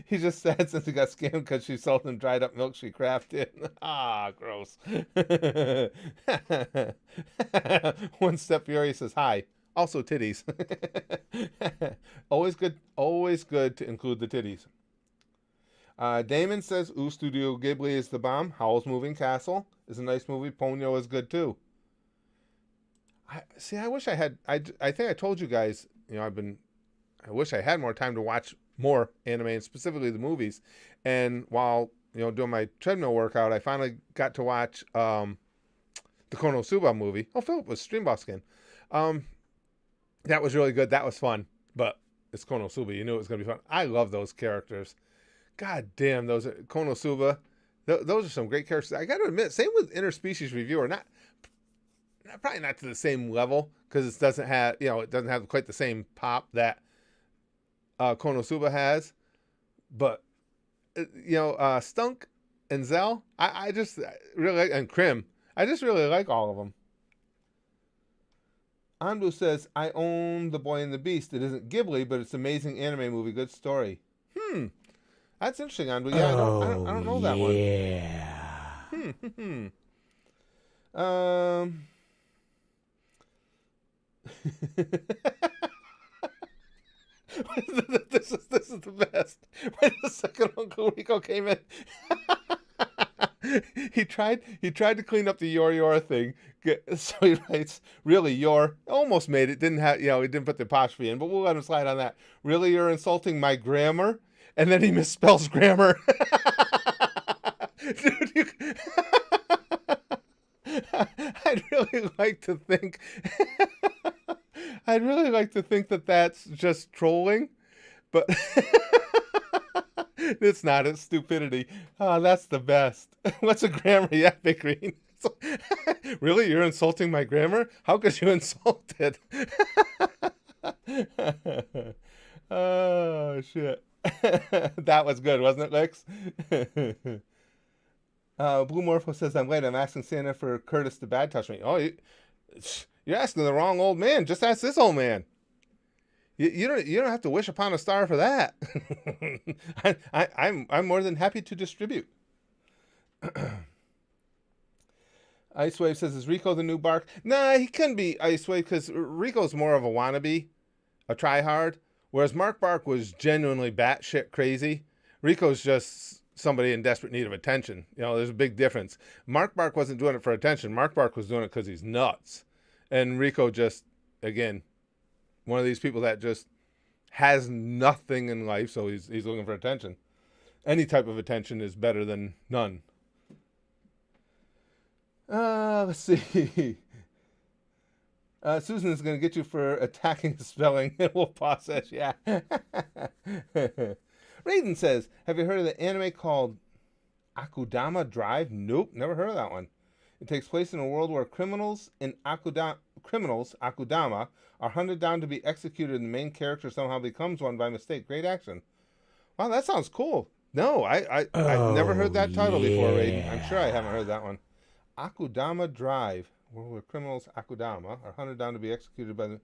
He's just sad since he got scammed because she sold him dried up milk she crafted. Ah, gross. One Step Fury says hi. Also titties. Always good to include the titties. Damon says, ooh, Studio Ghibli is the bomb. Howl's Moving Castle is a nice movie. Ponyo is good too. I wish I had. I think I told you guys. I wish I had more time to watch more anime, and specifically the movies. And while doing my treadmill workout, I finally got to watch the Konosuba movie. Oh, Philip was Stream Boss again. That was really good. That was fun. But it's Konosuba. You knew it was going to be fun. I love those characters. God damn, those Konosuba. Those are some great characters. I got to admit, same with Interspecies Reviewer. Probably not to the same level, because it doesn't have quite the same pop that Konosuba has. But Stunk and Zell, I just really like, and Krim. I just really like all of them. Anbu says, I own The Boy and the Beast. It isn't Ghibli, but it's an amazing anime movie. Good story. That's interesting, Anbu. Yeah, I don't know that one. Yeah. This is the best. Wait a second, Uncle Rico came in. he tried to clean up the Yor thing. So he writes, really, Yor almost made it. Didn't have, he didn't put the apostrophe in, but we'll let him slide on that. Really, you're insulting my grammar? And then he misspells grammar. Dude, I'd really like to think that that's just trolling, but it's not. It's stupidity. Oh, that's the best. What's a grammar? Yeah, Big Green. Really, you're insulting my grammar? How could you insult it? Oh shit. That was good, wasn't it, Lex? Blue Morpho says, I'm late. I'm asking Santa for Curtis to bad touch me. Oh, you're asking the wrong old man. Just ask this old man. You don't have to wish upon a star for that. I'm more than happy to distribute. Icewave says, is Rico the new Bark? Nah, he couldn't be Icewave, because Rico's more of a wannabe, a tryhard, whereas Mark Bark was genuinely batshit crazy. Rico's just somebody in desperate need of attention. There's a big difference. Mark Bark wasn't doing it for attention. Mark Bark was doing it because he's nuts. And Rico just, again, one of these people that just has nothing in life, so he's looking for attention. Any type of attention is better than none. Let's see. Susan is going to get you for attacking spelling. We'll process, yeah. Raiden says, have you heard of the anime called Akudama Drive? Nope, never heard of that one. It takes place in a world where criminals Akudama are hunted down to be executed, and the main character somehow becomes one by mistake. Great action. Wow, that sounds cool. No, I've never heard that title before, Raiden. I'm sure I haven't heard that one. Akudama Drive, where criminals Akudama are hunted down to be executed by the...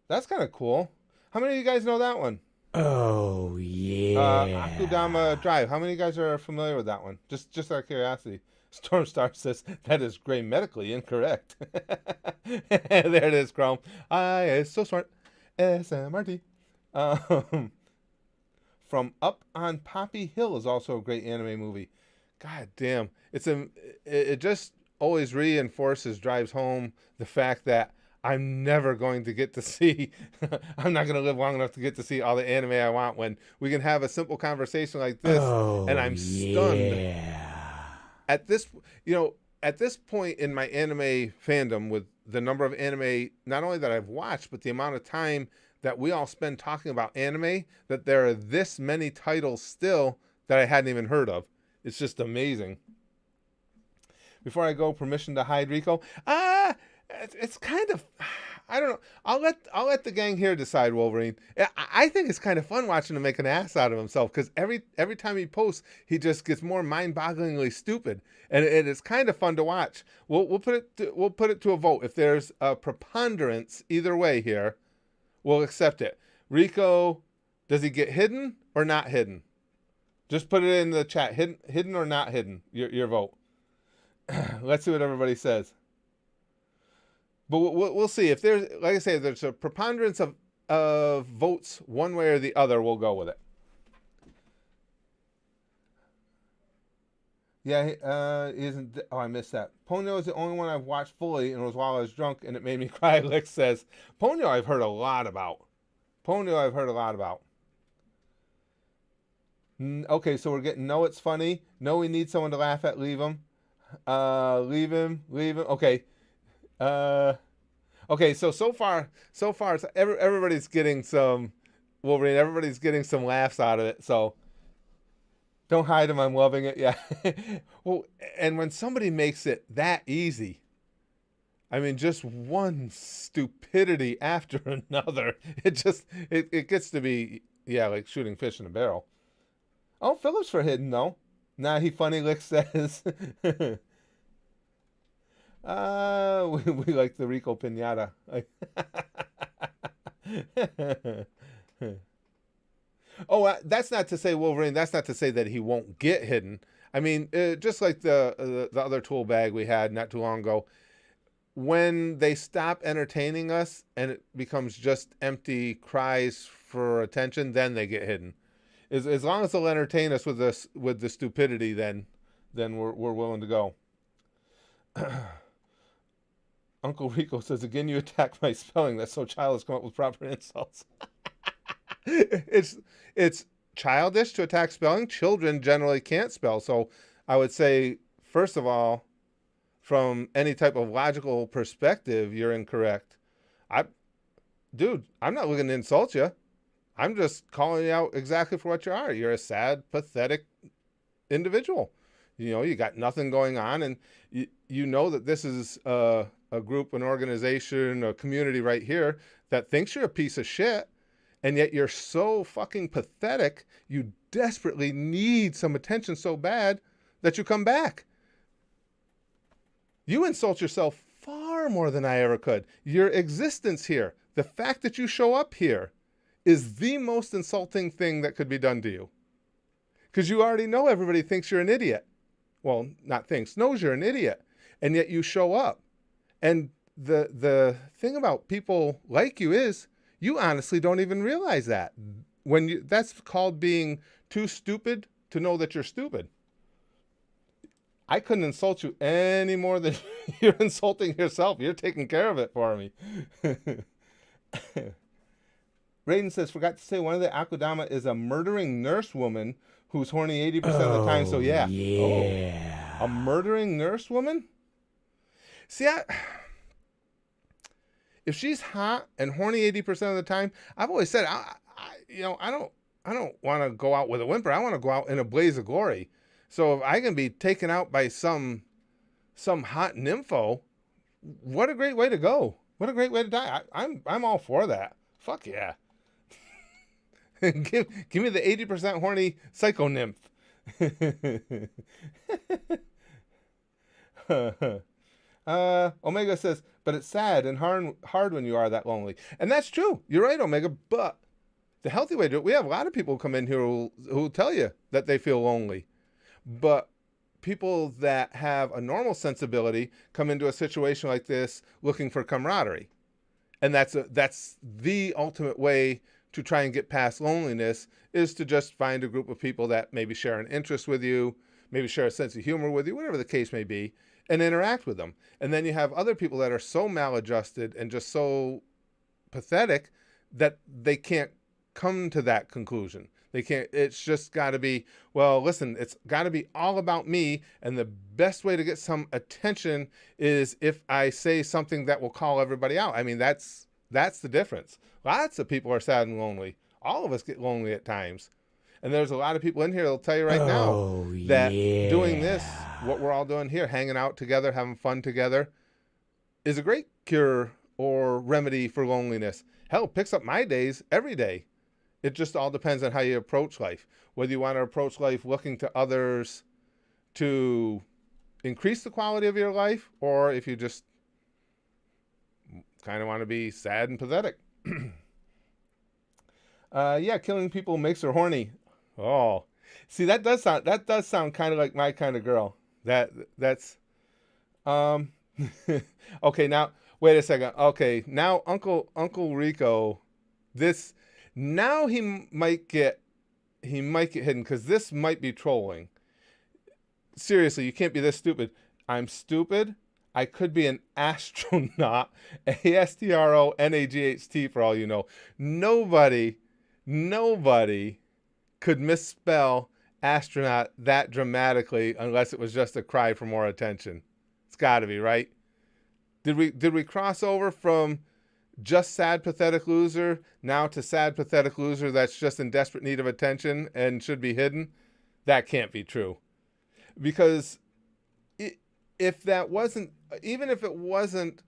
That's kind of cool. How many of you guys know that one? Oh, yeah. Akudama Drive. How many of you guys are familiar with that one? Just out of curiosity. Stormstar says, that is gray medically incorrect. There it is, Chrome. It's so smart. SMRT. From Up on Poppy Hill is also a great anime movie. God damn. It just always reinforces, drives home the fact that I'm never going to get to see, I'm not going to live long enough to get to see all the anime I want, when we can have a simple conversation like this, and I'm stunned. At this point in my anime fandom, with the number of anime, not only that I've watched, but the amount of time that we all spend talking about anime, that there are this many titles still that I hadn't even heard of. It's just amazing. Before I go, permission to hide Rico. It's kind of, I don't know. I'll let the gang here decide, Wolverine. I think it's kind of fun watching him make an ass out of himself, because every time he posts, he just gets more mind-bogglingly stupid, and it's kind of fun to watch. We'll put it to a vote. If there's a preponderance either way here, we'll accept it. Rico, does he get hidden or not hidden? Just put it in the chat. Hidden or not hidden? Your vote. Let's see what everybody says. But we'll see. If there's, like I say, if there's a preponderance of votes one way or the other, we'll go with it. Yeah, isn't. Oh, I missed that. Ponyo is the only one I've watched fully, and it was while I was drunk, and it made me cry. Lick says, Ponyo I've heard a lot about. Okay, so we're getting no, it's funny. No, we need someone to laugh at. Leave him. Leave him. Okay. Okay, so far, everybody's getting some, Wolverine, everybody's getting some laughs out of it, so don't hide him, I'm loving it, yeah. Well, and when somebody makes it that easy, I mean, just one stupidity after another, it gets to be, yeah, like shooting fish in a barrel. Oh, Phillips for hidden, though. Nah, he funny, Lick says. We like the Rico Pinata. Oh, that's not to say, Wolverine, that's not to say that he won't get hidden. I mean, just like the other tool bag we had not too long ago, when they stop entertaining us and it becomes just empty cries for attention, then they get hidden. As long as they'll entertain us with the stupidity, then we're willing to go. Uncle Rico says, again, you attack my spelling. That's so childish. Come up with proper insults. It's childish to attack spelling. Children generally can't spell. So I would say, first of all, from any type of logical perspective, you're incorrect. Dude, I'm not looking to insult you. I'm just calling you out exactly for what you are. You're a sad, pathetic individual. You know, you got nothing going on, and you know that this is a group, an organization, a community right here that thinks you're a piece of shit, and yet you're so fucking pathetic, you desperately need some attention so bad that you come back. You insult yourself far more than I ever could. Your existence here, the fact that you show up here, is the most insulting thing that could be done to you. Because you already know everybody thinks you're an idiot. Well, not thinks, knows you're an idiot. And yet you show up. And the thing about people like you is, you honestly don't even realize that. That's called being too stupid to know that you're stupid. I couldn't insult you any more than you're insulting yourself. You're taking care of it for me. Raiden says, forgot to say one of the Akudama is a murdering nurse woman who's horny 80% of the time. So Oh, yeah. Oh, a yeah. murdering nurse woman? See, if she's hot and horny 80% of the time, I've always said, I don't want to go out with a whimper. I want to go out in a blaze of glory. So if I can be taken out by some hot nympho, what a great way to go. What a great way to die. I'm all for that. Fuck yeah. give me the 80% horny psycho nymph. Omega says, but it's sad and hard when you are that lonely. And that's true. You're right, Omega. But the healthy way to do it, we have a lot of people come in here who tell you that they feel lonely. But people that have a normal sensibility come into a situation like this looking for camaraderie. And that's the ultimate way to try and get past loneliness, is to just find a group of people that maybe share an interest with you, maybe share a sense of humor with you, whatever the case may be, and interact with them. And then you have other people that are so maladjusted and just so pathetic that they can't come to that conclusion. They can't, it's just got to be, well, listen, it's got to be all about me. And the best way to get some attention is if I say something that will call everybody out. I mean, that's the difference. Lots of people are sad and lonely. All of us get lonely at times. And there's a lot of people in here that'll tell you right now that doing this, what we're all doing here, hanging out together, having fun together, is a great cure or remedy for loneliness. Hell, it picks up my days every day. It just all depends on how you approach life. Whether you want to approach life looking to others to increase the quality of your life, or if you just kind of want to be sad and pathetic. Yeah, killing people makes her horny. Oh, see, that does sound kind of like my kind of girl. That's okay. Now wait a second. Okay, now Uncle Rico, this now he might get hidden because this might be trolling. Seriously, you can't be this stupid. I'm stupid. I could be an astronaut. ASTRONAGHT for all you know. Nobody could misspell astronaut that dramatically unless it was just a cry for more attention. It's got to be, right? Did we cross over from just sad pathetic loser now to sad pathetic loser that's just in desperate need of attention and should be hidden? That can't be true. Because if that wasn't, even if it wasn't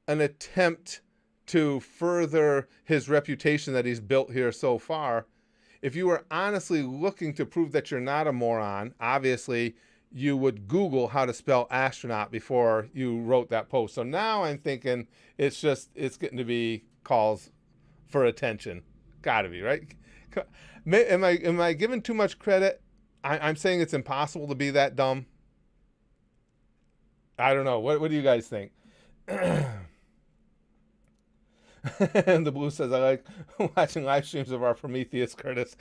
an attempt to further his reputation that he's built here so far, if you were honestly looking to prove that you're not a moron, obviously you would Google how to spell astronaut before you wrote that post. So now I'm thinking it's getting to be calls for attention. Gotta be, right? Am I giving too much credit? I'm saying it's impossible to be that dumb. I don't know. What do you guys think? And the blue says, I like watching live streams of our Prometheus, Curtis.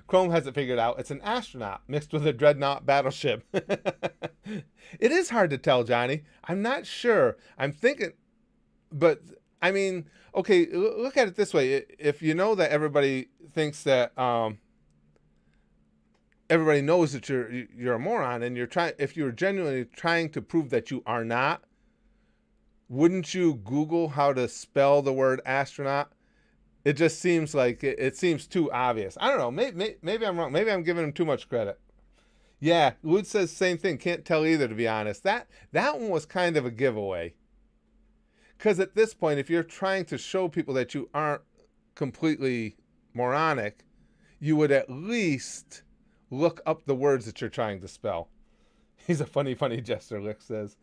Chrome has it figured out. It's an astronaut mixed with a dreadnought battleship. It is hard to tell, Johnny. I'm not sure. I'm thinking, but I mean, okay, look at it this way. If you know that everybody thinks that, everybody knows that you're a moron, and if you're genuinely trying to prove that you are not, wouldn't you Google how to spell the word astronaut? It just seems like it seems too obvious. I don't know. Maybe I'm wrong. Maybe I'm giving him too much credit. Yeah, Wood says the same thing. Can't tell either, to be honest. That one was kind of a giveaway. Because at this point, if you're trying to show people that you aren't completely moronic, you would at least look up the words that you're trying to spell. He's a funny jester, Lick says.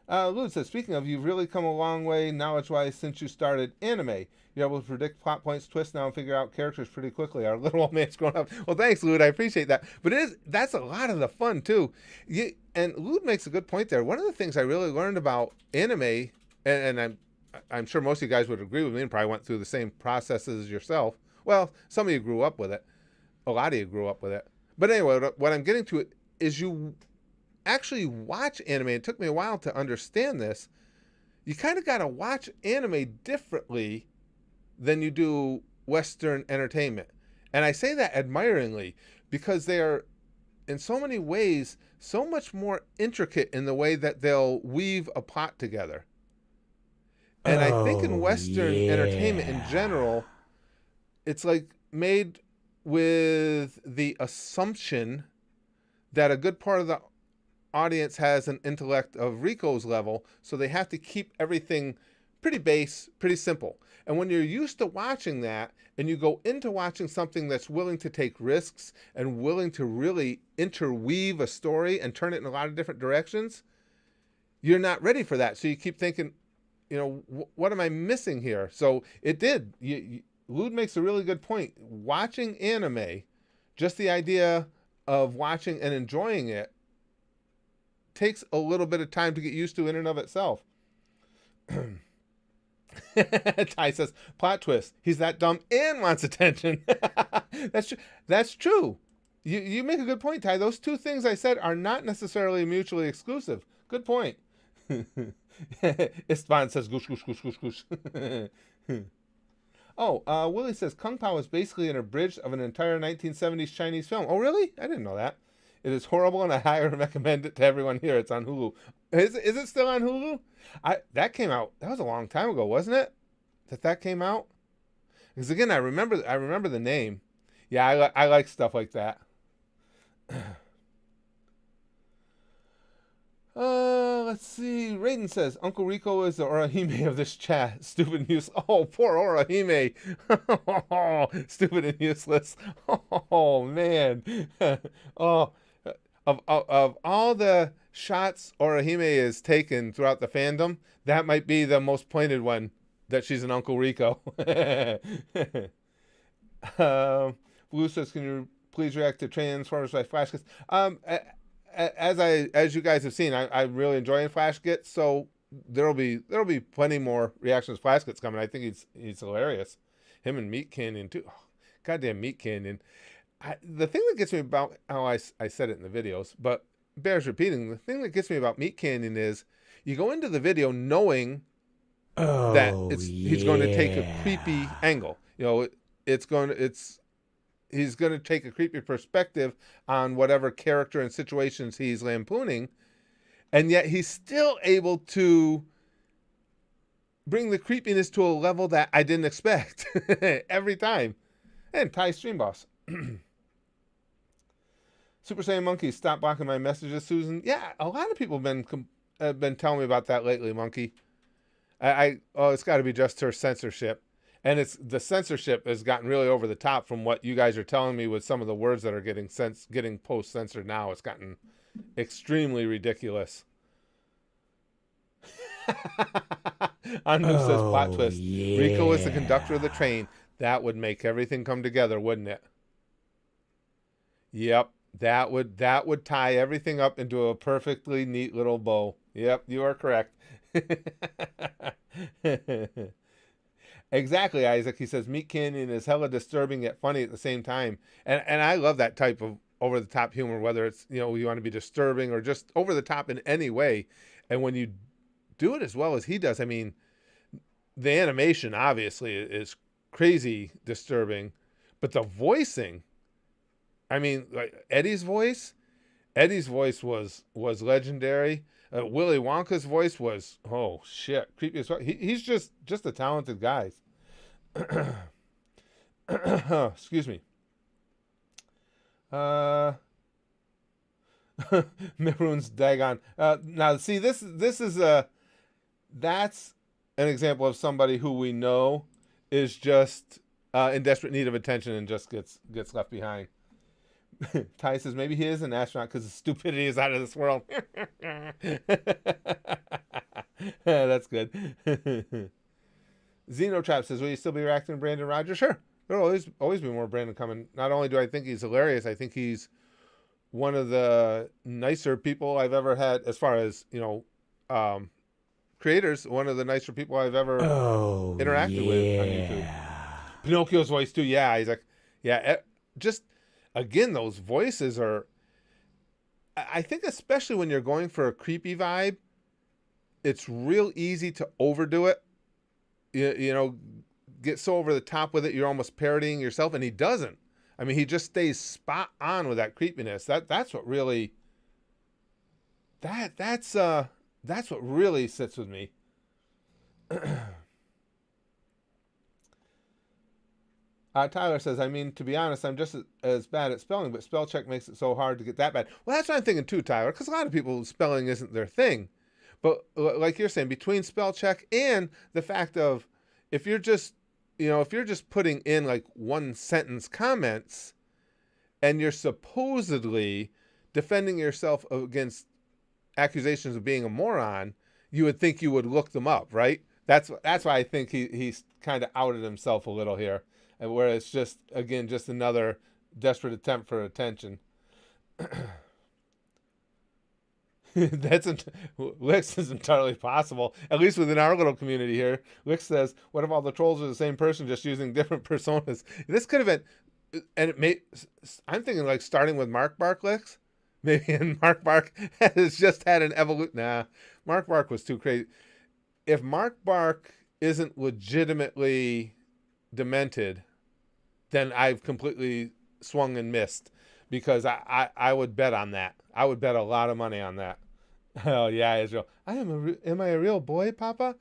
Lou says, speaking of, you've really come a long way knowledge-wise since you started anime. You're able to predict plot points, twists now, and figure out characters pretty quickly. Our little old man's grown up. Well, thanks, Lud. I appreciate that. But that's a lot of the fun, too. And Lud makes a good point there. One of the things I really learned about anime, and I'm sure most of you guys would agree with me and probably went through the same processes as yourself. Well, some of you grew up with it. A lot of you grew up with it. But anyway, what I'm getting to is actually watch anime, it took me a while to understand this. You kind of got to watch anime differently than you do Western entertainment. And I say that admiringly because they are, in so many ways, so much more intricate in the way that they'll weave a plot together. And I think in Western entertainment in general, it's like made with the assumption that a good part of the audience has an intellect of Rico's level, so they have to keep everything pretty base, pretty simple. And when you're used to watching that, and you go into watching something that's willing to take risks and willing to really interweave a story and turn it in a lot of different directions, you're not ready for that. So you keep thinking, what am I missing here? So it did. Lude makes a really good point. Watching anime, just the idea of watching and enjoying it, takes a little bit of time to get used to in and of itself. Ty says, plot twist. He's that dumb and wants attention. That's true. You make a good point, Ty. Those two things I said are not necessarily mutually exclusive. Good point. Istvan says, goosh, goosh, goosh, goosh, goosh. Oh, Willie says, Kung Pao is basically an abridged of an entire 1970s Chinese film. Oh, really? I didn't know that. It is horrible, and I highly recommend it to everyone here. It's on Hulu. Is it still on Hulu? That came out. That was a long time ago, wasn't it? That came out. Because again, I remember the name. Yeah, I like stuff like that. Let's see. Raiden says Uncle Rico is the Orihime of this chat. Stupid and useless. Oh, poor Orihime. Stupid and useless. Oh man. Oh. Of all the shots Orihime is taken throughout the fandom, that might be the most pointed one, that she's an Uncle Rico. Blue says, can you please react to Transformers by Flash Gets? As you guys have seen, I'm really enjoying Flash Gets, so there'll be plenty more reactions to Flash Gets coming. I think he's hilarious. Him and Meat Canyon too. Oh, goddamn Meat Canyon. The thing that gets me about, I said it in the videos, but bears repeating, the thing that gets me about Meat Canyon is you go into the video knowing that he's going to take a creepy angle. He's going to take a creepy perspective on whatever character and situations he's lampooning, and yet he's still able to bring the creepiness to a level that I didn't expect every time. And Ty Stream Boss. Super Saiyan Monkey, stop blocking my messages, Susan. Yeah, a lot of people have been telling me about that lately, Monkey. It's got to be just her censorship, and the censorship has gotten really over the top from what you guys are telling me with some of the words that are getting post censored now. It's gotten extremely ridiculous. Anu says plot twist. Yeah. Rico is the conductor of the train. That would make everything come together, wouldn't it? Yep. That would tie everything up into a perfectly neat little bow. Yep, you are correct. Exactly, Isaac. He says Meat Canyon is hella disturbing yet funny at the same time. And I love that type of over the top humor, whether it's, you want to be disturbing or just over the top in any way. And when you do it as well as he does, I mean, the animation obviously is crazy disturbing, but the voicing, I mean, like Eddie's voice was legendary. Willy Wonka's voice was, oh shit, creepy as fuck. He's just a talented guy. Excuse me. Maroon's daggone. Now see, this is that's an example of somebody who we know is just in desperate need of attention and just gets left behind. Ty says maybe he is an astronaut because his stupidity is out of this world. That's good. Xenotrap says, will you still be reacting to Brandon Rogers? Sure. There'll always be more Brandon coming. Not only do I think he's hilarious, I think he's one of the nicer people I've ever had, as far as, creators, one of the nicer people I've ever interacted with on YouTube. Pinocchio's voice too. Yeah, he's like, yeah, just... Again, those voices are, I think especially when you're going for a creepy vibe, it's real easy to overdo it. You know, get so over the top with it, you're almost parodying yourself, and he doesn't. I mean, he just stays spot on with that creepiness. That's what really that's what really sits with me. Tyler says, I mean, to be honest, I'm just as bad at spelling, but spell check makes it so hard to get that bad. Well, that's what I'm thinking too, Tyler, because a lot of people, spelling isn't their thing. But like you're saying, between spell check and the fact of if you're just, if you're just putting in like one sentence comments and you're supposedly defending yourself against accusations of being a moron, you would think you would look them up, right? That's why I think he's kind of outed himself a little here, and where it's just again just another desperate attempt for attention. Lix is entirely possible, at least within our little community here. Lix says, "What if all the trolls are the same person, just using different personas?" This could have been, and it may. I'm thinking like starting with Mark Bark Lix, maybe, and Mark Bark has just had an evolution. Nah, Mark Bark was too crazy. If Mark Bark isn't legitimately demented, then I've completely swung and missed, because I would bet on that. I would bet a lot of money on that. Oh yeah, Israel. Am I a real boy, Papa?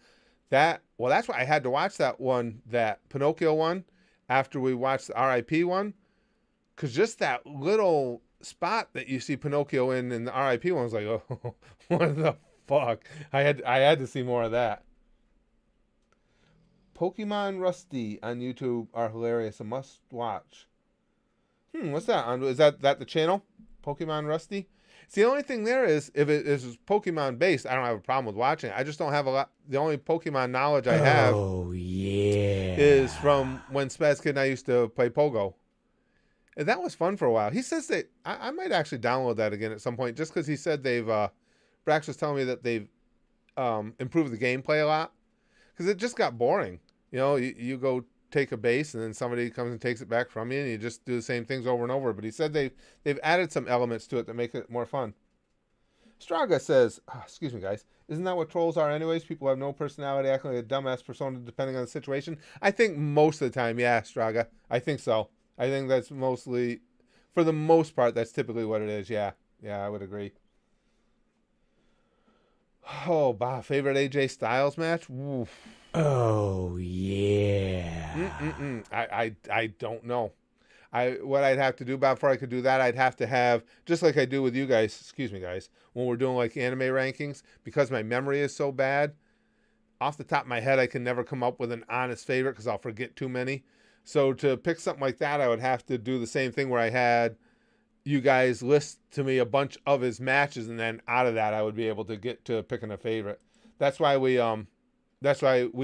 That's why I had to watch that one, that Pinocchio one, after we watched the R.I.P. one, because just that little spot that you see Pinocchio in the R.I.P. one was like, oh, what the fuck? I had to see more of that. Pokemon Rusty on YouTube are hilarious. A must watch. What's that? Is that the channel? Pokemon Rusty? See, the only thing there is, if it is Pokemon based, I don't have a problem with watching it. I just don't have a lot. The only Pokemon knowledge I have is from when Spaz Kid and I used to play Pogo. And that was fun for a while. He says that I might actually download that again at some point, just because he said Brax was telling me that they've improved the gameplay a lot. Because it just got boring. You go take a base and then somebody comes and takes it back from you, and you just do the same things over and over. But he said they've added some elements to it that make it more fun. Straga says, excuse me, guys, isn't that what trolls are anyways? People have no personality, acting like a dumbass persona depending on the situation. I think most of the time, yeah, Straga. I think so. I think that's mostly, for the most part, that's typically what it is. Yeah, I would agree. Oh, favorite AJ Styles match? Oof. Oh yeah. I don't know. What I'd have to do, before I could do that, I'd have to have, just like I do with you guys, excuse me guys, when we're doing like anime rankings, because my memory is so bad, off the top of my head I can never come up with an honest favorite because I'll forget too many. So to pick something like that, I would have to do the same thing where I had you guys list to me a bunch of his matches, and then out of that I would be able to get to picking a favorite. That's why we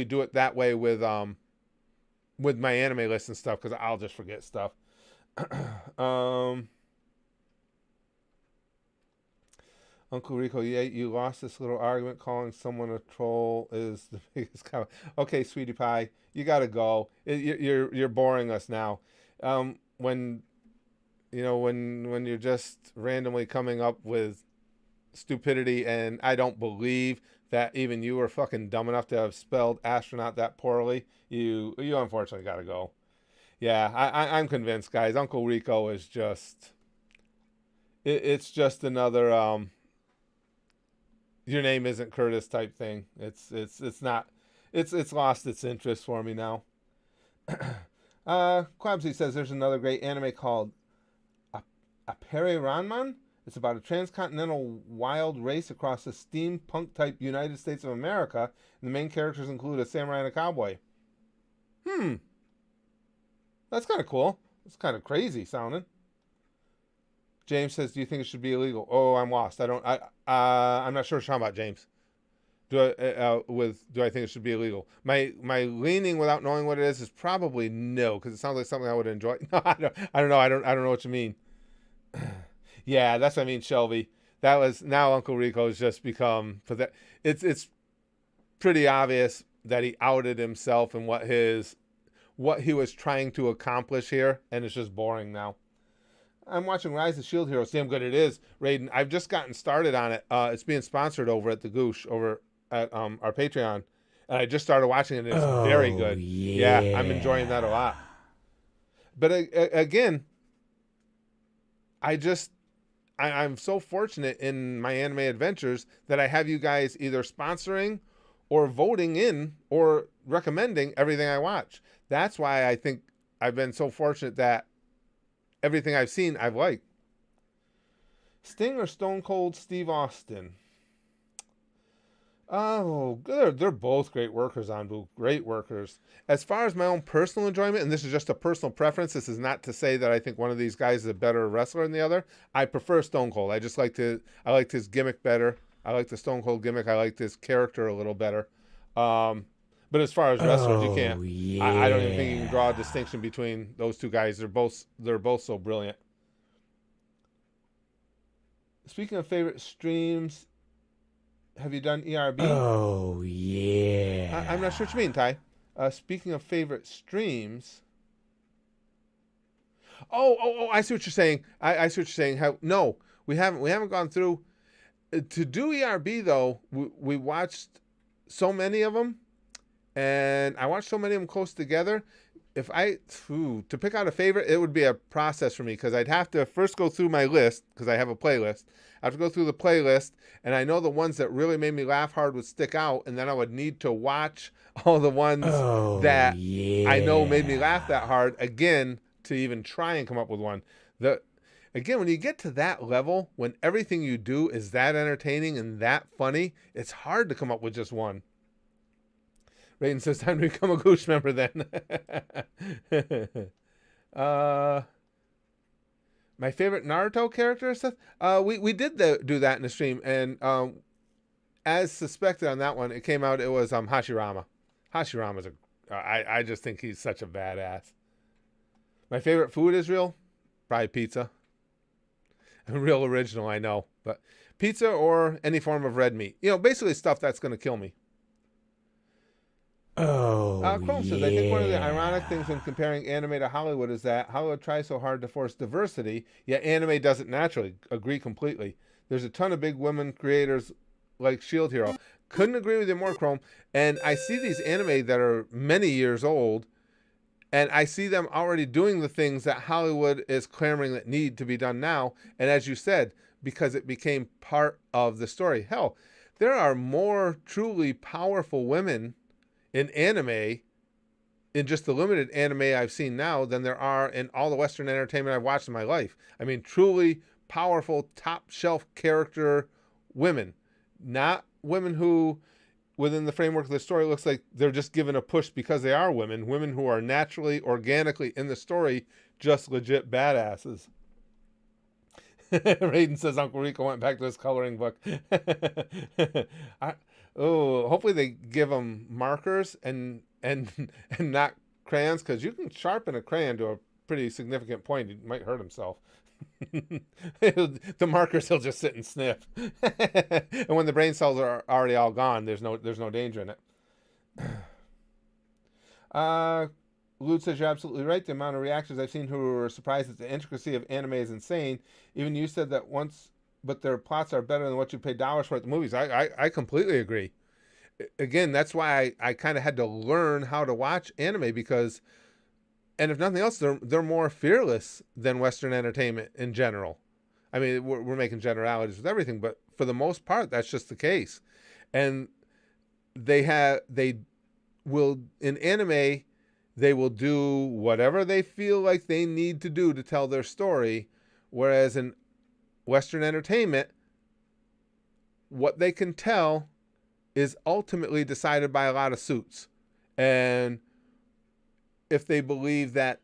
do it that way with my anime list and stuff, because I'll just forget stuff. Uncle Rico, yeah, you lost this little argument. Calling someone a troll is the biggest comment. Okay, sweetie pie, you gotta go. You're boring us now. When you're just randomly coming up with stupidity, and I don't believe that even you were fucking dumb enough to have spelled astronaut that poorly. You unfortunately gotta go. Yeah, I'm convinced, guys. Uncle Rico is just, it's just another your name isn't Curtis type thing. It's not, it's lost its interest for me now. Quabsy says there's another great anime called Apere Ranman. It's about a transcontinental wild race across the steampunk type United States of America, and the main characters include a samurai and a cowboy. That's kind of cool. It's kind of crazy sounding. James says, "Do you think it should be illegal?" Oh, I'm lost. I'm not sure what you're talking about, James. Do I think it should be illegal? My leaning, without knowing what it is probably no, because it sounds like something I would enjoy. No, I don't know. I don't know what you mean. Yeah, that's what I mean, Shelby. That was, now Uncle Rico's just become, for that. It's pretty obvious that he outed himself and what he was trying to accomplish here, and it's just boring now. I'm watching Rise of Shield Hero. Damn good it is, Raiden. I've just gotten started on it. It's being sponsored over at the Goosh over at our Patreon, and I just started watching it. And it's very Oh, good. Yeah, I'm enjoying that a yeah. lot. But again, I just I'm so fortunate in my anime adventures that I have you guys either sponsoring or voting in or recommending everything I watch. That's why I think I've been so fortunate that everything I've seen I've liked. Sting or Stone Cold Steve Austin? Oh, good. They're both great workers, Anbu. Great workers. As far as my own personal enjoyment, and this is just a personal preference, this is not to say that I think one of these guys is a better wrestler than the other. I prefer Stone Cold. I liked his gimmick better. I like the Stone Cold gimmick. I liked his character a little better. But as far as wrestlers, you can't. Oh, I don't even think you can draw a yeah. distinction between those two guys. They're both so brilliant. Speaking of favorite streams, have you done ERB? Oh, I'm not sure what you yeah. mean, Ty. Speaking of favorite streams, oh! I see what you're saying. I see what you're saying. How? No, we haven't gone through to do ERB though. We watched so many of them, and I watched so many of them close together. If I to pick out a favorite, it would be a process for me because I'd have to first go through my list because I have a playlist. I have to go through the playlist, and I know the ones that really made me laugh hard would stick out, and then I would need to watch all the ones Oh, that I know made me laugh yeah. that hard again to even try and come up with one. The Again, when you get to that level, when everything you do is that entertaining and that funny, it's hard to come up with just one. Raiden says, time to become a Goosh member then. uh, my favorite Naruto character stuff? We did do that in the stream, and as suspected on that one, it came out it was Hashirama. Hashirama's I just think he's such a badass. My favorite food is probably pizza. Real original, I know, but pizza or any form of red meat. Basically stuff that's going to kill me. Oh, Chrome says, I think one of the ironic yeah. things in comparing anime to Hollywood is that Hollywood tries so hard to force diversity, yet anime doesn't naturally. Agree completely. There's a ton of big women creators like Shield Hero. Couldn't agree with you more, Chrome. And I see these anime that are many years old, and I see them already doing the things that Hollywood is clamoring that need to be done now. And as you said, because it became part of the story. Hell, there are more truly powerful women in anime, in just the limited anime I've seen now, than there are in all the Western entertainment I've watched in my life. I mean, truly powerful, top shelf character women, not women who, within the framework of the story, looks like they're just given a push because they are women. Women who are naturally, organically in the story, just legit badasses. Raiden says Uncle Rico went back to his coloring book. I, hopefully they give him markers and not crayons, because you can sharpen a crayon to a pretty significant point. He might hurt himself. The markers he'll just sit and sniff. And when the brain cells are already all gone, there's no danger in it. Lute says you're absolutely right. The amount of reactions I've seen who were surprised at the intricacy of anime is insane. Even you said that once, but their plots are better than what you pay dollars for at the movies. I completely agree. Again, that's why I kind of had to learn how to watch anime because, and if nothing else, they're more fearless than Western entertainment in general. I mean, we're making generalities with everything, but for the most part, that's just the case. And they will in anime, they will do whatever they feel like they need to do to tell their story, whereas in Western entertainment, what they can tell is ultimately decided by a lot of suits. And if they believe that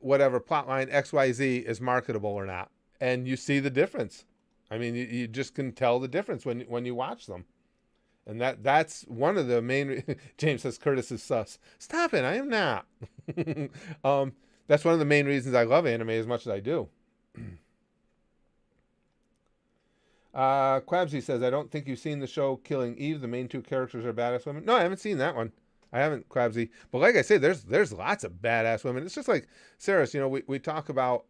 whatever plotline XYZ is marketable or not. And you see the difference. I mean, you just can tell the difference when you watch them. And that's one of the main. James says Curtis is sus. Stop it! I am not. That's one of the main reasons I love anime as much as I do. Quabsy says, I don't think you've seen the show Killing Eve. The main two characters are badass women. No, I haven't seen that one. I haven't, Quabsy. But like I say, there's lots of badass women. It's just like Saris, we talk about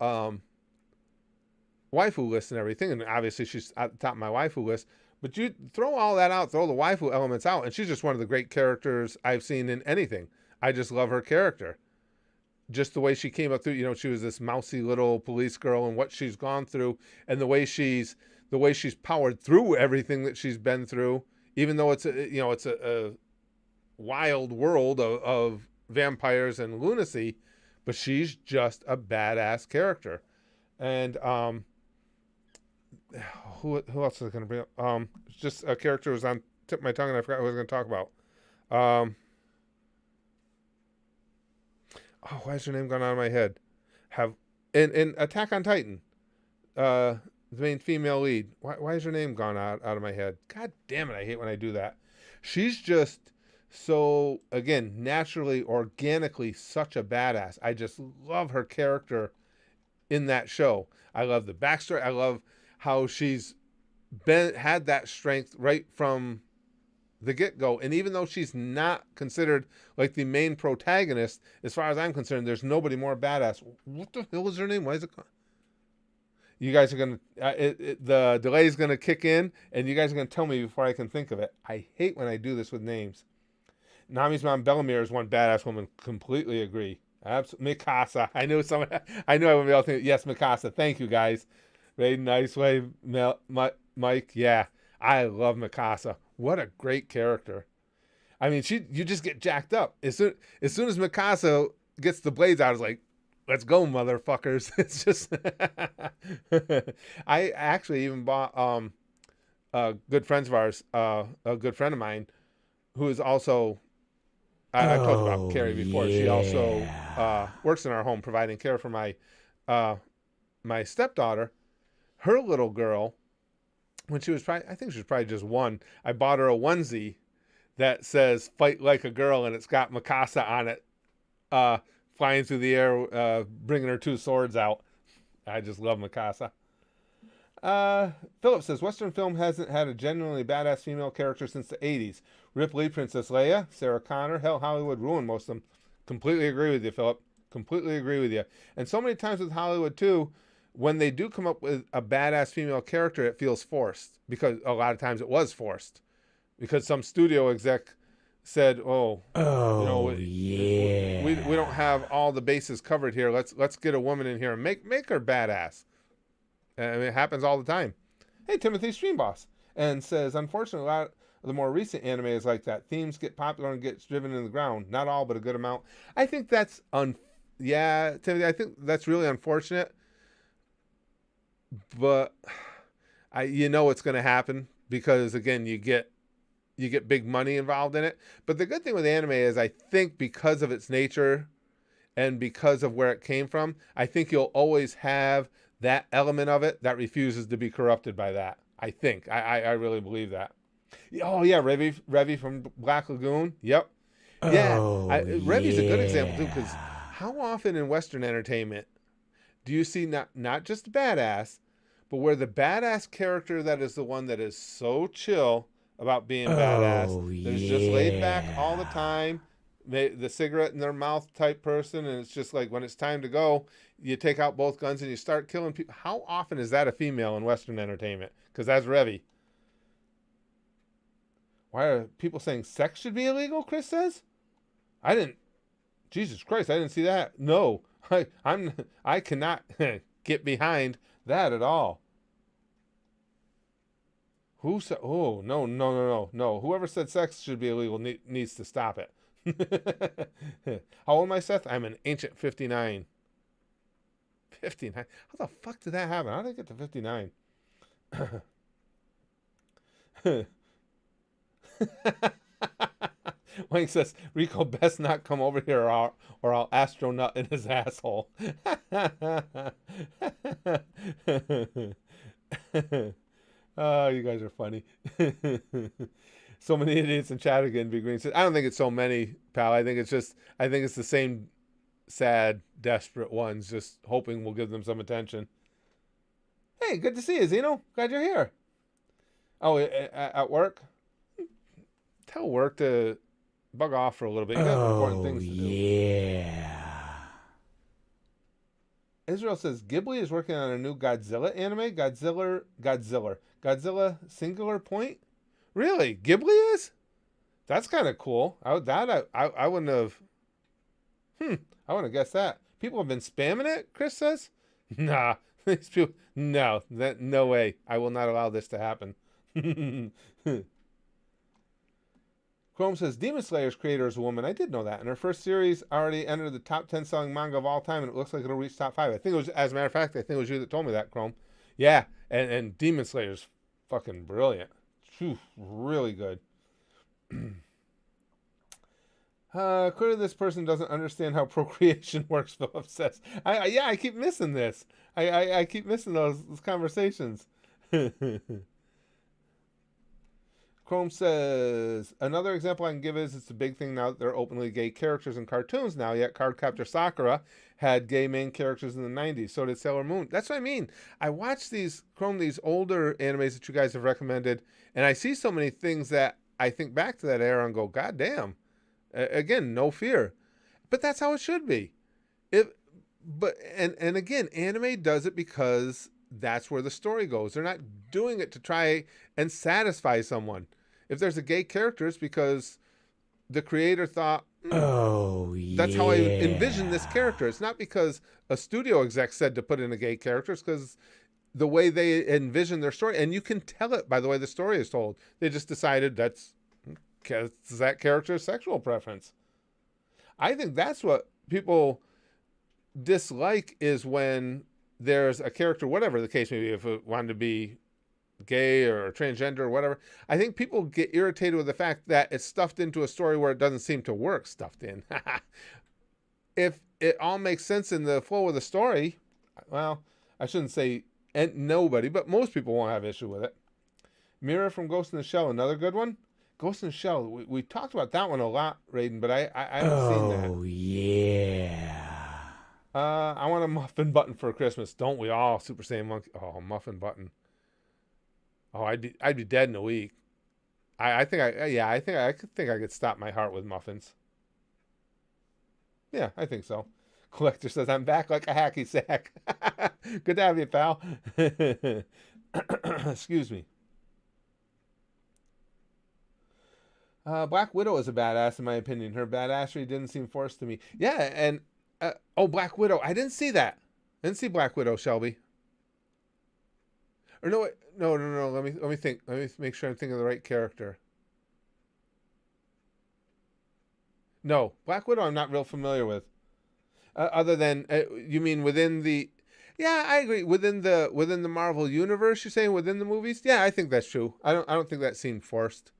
waifu list and everything, and obviously she's at the top of my waifu list. But you throw all that out, throw the waifu elements out, and she's just one of the great characters I've seen in anything. I just love her character. Just the way she came up through, she was this mousy little police girl, and what she's gone through, and the way she's powered through everything that she's been through, even though it's a wild world of vampires and lunacy, but she's just a badass character. And who else is going to bring up? Just a character was on tip of my tongue and I forgot who I was going to talk about. Why is her name gone out of my head? In Attack on Titan, the main female lead. Why is her name gone out of my head? God damn it! I hate when I do that. She's just so, again, naturally, organically, such a badass. I just love her character in that show. I love the backstory. I love how she's had that strength right from the get-go. And even though she's not considered like the main protagonist, as far as I'm concerned, there's nobody more badass. What the hell is her name? Why is it? You guys are going to, the delay is going to kick in, and you guys are going to tell me before I can think of it. I hate when I do this with names. Nami's mom, Bellamere, is one badass woman. Completely agree. Mikasa. I knew I wouldn't be able to think. Yes, Mikasa. Thank you, guys. Very nice way, Mike. Yeah, I love Mikasa. What a great character. I mean, you just get jacked up as soon as Mikasa gets the blades out. It's like, let's go, motherfuckers. It's just. I actually even bought good friends of ours, a good friend of mine, who is also. I've talked about Carrie before. Yeah. She also works in our home, providing care for my stepdaughter. Her little girl, when she was I think she was probably just one. I bought her a onesie that says "Fight like a girl" and it's got Mikasa on it, flying through the air, bringing her two swords out. I just love Mikasa. Philip says, Western film hasn't had a genuinely badass female character since the 80s. Ripley, Princess Leia, Sarah Connor, hell, Hollywood ruined most of them. Completely agree with you, Philip. Completely agree with you. And so many times with Hollywood, too, when they do come up with a badass female character, it feels forced. Because a lot of times it was forced. Because some studio exec said, yeah. we don't have all the bases covered here. Let's get a woman in here and make her badass. I mean, it happens all the time. Hey, Timothy Streamboss. And says, unfortunately, a lot of the more recent anime is like that. Themes get popular and get driven into the ground. Not all, but a good amount. I think that's yeah, Timothy, I think that's really unfortunate. But it's going to happen because, again, you get big money involved in it. But the good thing with anime is I think because of its nature and because of where it came from, I think you'll always have that element of it that refuses to be corrupted by that. I think. I really believe that. Oh, yeah, Revy from Black Lagoon. Yep. Yeah. Revy's a good example, too, because how often in Western entertainment do you see not just badass, but where the badass character that is the one that is so chill about being badass, that is just laid back all the time, the cigarette in their mouth type person, and it's just like when it's time to go, you take out both guns and you start killing people. How often is that a female in Western entertainment? Because that's Revy. Why are people saying sex should be illegal? Chris says. Jesus Christ, I didn't see that. No, I cannot get behind that at all. Who said? Oh, no. Whoever said sex should be illegal needs to stop it. How old am I, Seth? I'm an ancient 59. 59? How the fuck did that happen? How did I get to 59? Wayne says, Rico best not come over here or I'll astronut in his asshole. Oh, you guys are funny. So many idiots in chat again. Big Green says, I don't think it's so many, pal. I think it's the same sad, desperate ones just hoping we'll give them some attention. Hey, good to see you, Zeno. Glad you're here. Oh, at work? Tell work to bug off for a little bit. You got important things to do. Yeah. Israel says Ghibli is working on a new Godzilla anime. Godzilla singular point. Really, Ghibli is? That's kind of cool. I wouldn't have. I wouldn't have guessed that. People have been spamming it. Chris says, "Nah, these people. No, no way. I will not allow this to happen." Chrome says Demon Slayer's creator is a woman. I did know that. And her first series already entered the top 10 selling manga of all time, and it looks like it'll reach top 5. I think it was, as a matter of fact, I think it was you that told me that, Chrome. Yeah, and Demon Slayer's fucking brilliant. Phew, really good. Clearly this person doesn't understand how procreation works, Philip says. I keep missing this. I keep missing those conversations. Chrome says, another example I can give is it's a big thing now that there are openly gay characters in cartoons now, yet Cardcaptor Sakura had gay main characters in the 90s. So did Sailor Moon. That's what I mean. I watch these, Chrome, these older animes that you guys have recommended, and I see so many things that I think back to that era and go, God damn. Again, no fear. But that's how it should be. And again, anime does it because that's where the story goes. They're not doing it to try and satisfy someone. If there's a gay character, it's because the creator thought, that's how I envision this character. It's not because a studio exec said to put in a gay character. It's because the way they envision their story. And you can tell it by the way the story is told. They just decided that's that character's sexual preference. I think that's what people dislike, is when there's a character, whatever the case may be, if it wanted to be gay or transgender or whatever. I think people get irritated with the fact that it's stuffed into a story where it doesn't seem to work. Stuffed in. If it all makes sense in the flow of the story, well, I shouldn't say nobody, but most people won't have issue with it. Mira from Ghost in the Shell, another good one. Ghost in the Shell, we talked about that one a lot, Raiden, but I haven't seen that. Oh, yeah. I want a muffin button for Christmas, don't we all? Super Saiyan Monkey. Oh, muffin button. Oh, I'd be dead in a week. I think I could stop my heart with muffins. Yeah, I think so. Collector says I'm back like a hacky sack. Good to have you, pal. Excuse me. Black Widow is a badass in my opinion. Her badassery didn't seem forced to me. Yeah, and Black Widow. I didn't see that. I didn't see Black Widow, Shelby. Or no. Let me think. Let me make sure I'm thinking of the right character. No, Black Widow I'm not real familiar with. Other than you mean within the? Yeah, I agree. Within the Marvel universe, you're saying within the movies? Yeah, I think that's true. I don't think that seemed forced.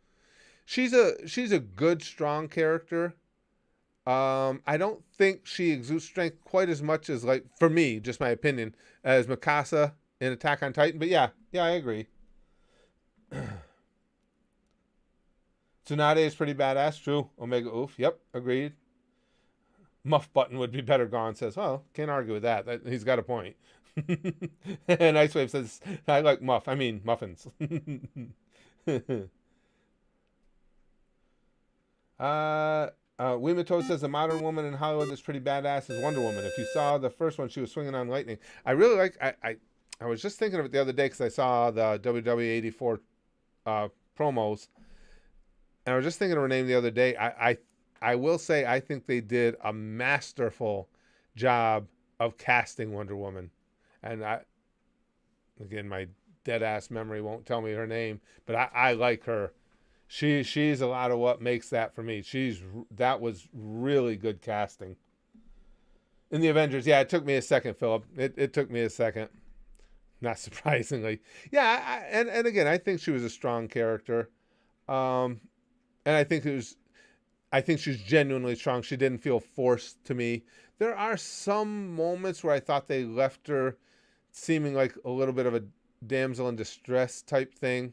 She's a good, strong character. I don't think she exudes strength quite as much as, like, for me, just my opinion, as Mikasa in Attack on Titan. But yeah, I agree. Tsunade is pretty badass. True. Omega Oof. Yep, agreed. Muff Button would be better gone, says, well, can't argue with that. He's got a point. And Ice Wave says, I like muff. I mean, muffins. Wimato says a modern woman in Hollywood that's pretty badass is Wonder Woman. If you saw the first one, she was swinging on lightning. I really like. I was just thinking of it the other day because I saw the WWE '84 promos, and I was just thinking of her name the other day. I will say I think they did a masterful job of casting Wonder Woman, and again my dead ass memory won't tell me her name, but I like her. She's a lot of what makes that for me. That was really good casting. In the Avengers, yeah, it took me a second, Philip. It took me a second. Not surprisingly. Yeah, and again, I think she was a strong character. And I think she's genuinely strong. She didn't feel forced to me. There are some moments where I thought they left her seeming like a little bit of a damsel in distress type thing.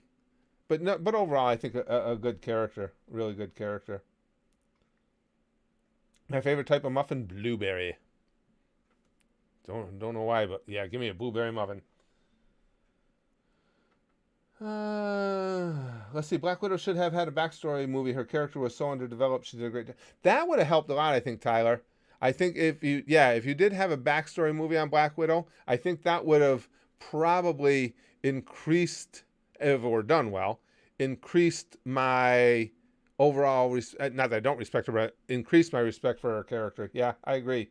But overall, I think a good character, really good character. My favorite type of muffin, blueberry. Don't know why, but yeah, give me a blueberry muffin. Let's see. Black Widow should have had a backstory movie. Her character was so underdeveloped. She did a great job. That would have helped a lot, I think, Tyler. I think if you did have a backstory movie on Black Widow, I think that would have probably increased, if it were done well, increased my overall, not that I don't respect her, but increased my respect for her character. Yeah, I agree.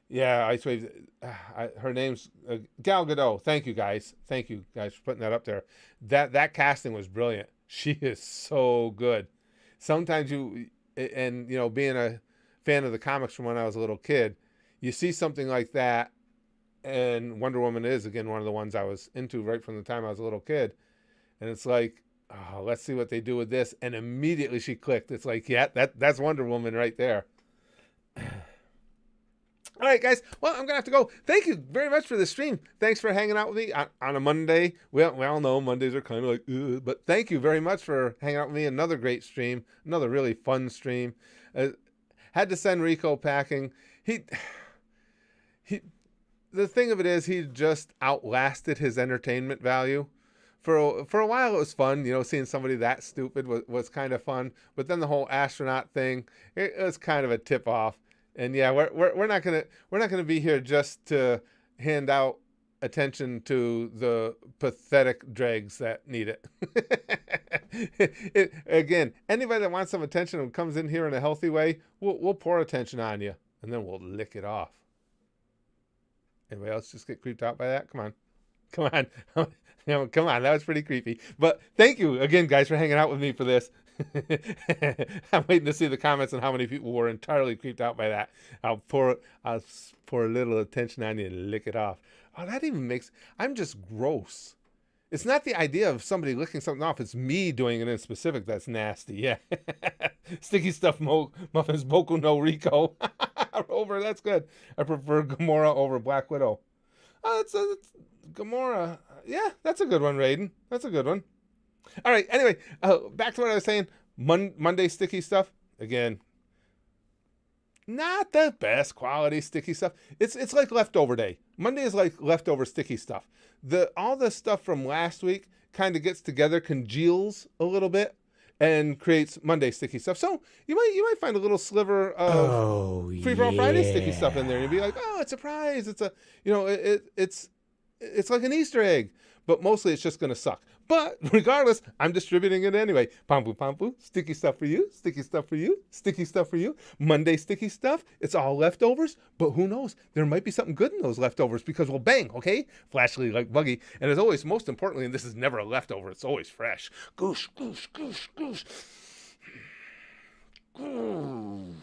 Yeah, Ice Wave. Her name's Gal Gadot. Thank you guys. Thank you guys for putting that up there. That casting was brilliant. She is so good. Sometimes and being a fan of the comics from when I was a little kid, you see something like that, and Wonder Woman is again one of the ones I was into right from the time I was a little kid, and it's like, oh, let's see what they do with this, and immediately she clicked. It's like, yeah, that's Wonder Woman right there. All right, guys. Well, I'm going to have to go. Thank you very much for the stream. Thanks for hanging out with me on a Monday. We all know Mondays are kind of like, ugh, but thank you very much for hanging out with me. Another great stream. Another really fun stream. Had to send Rico packing. He, the thing of it is, he just outlasted his entertainment value. For a while, it was fun. Seeing somebody that stupid was kind of fun. But then the whole astronaut thing, it was kind of a tip off. And yeah, we're not gonna be here just to hand out attention to the pathetic dregs that need it. Again, anybody that wants some attention and comes in here in a healthy way, we'll pour attention on you, and then we'll lick it off. Anybody else just get creeped out by that? Come on. Come on. That was pretty creepy. But thank you again, guys, for hanging out with me for this. I'm waiting to see the comments on how many people were entirely creeped out by that. I'll pour a little attention on you and lick it off. Oh, that even makes... I'm just gross. It's not the idea of somebody licking something off. It's me doing it in specific that's nasty. Yeah. Sticky stuff muffins, Boku no Rico. Rover, that's good. I prefer Gamora over Black Widow. Oh, it's Gamora. Yeah, that's a good one, Raiden. That's a good one. All right, anyway, back to what I was saying. Monday sticky stuff. Again, not the best quality sticky stuff. It's like leftover day. Monday is like leftover sticky stuff. All the stuff from last week kind of gets together, congeals a little bit, and creates Monday sticky stuff. So you might find a little sliver of Free For All Friday sticky stuff in there, and you'll be like, oh, it's a prize. It's it's like an Easter egg, but mostly it's just gonna suck. But regardless, I'm distributing it anyway. Pampu, sticky stuff for you, sticky stuff for you, sticky stuff for you. Monday sticky stuff. It's all leftovers, but who knows? There might be something good in those leftovers because we'll bang, okay? Flashly like Buggy. And as always, most importantly, and this is never a leftover, it's always fresh. Goosh, goosh, goosh, goosh. Goosh.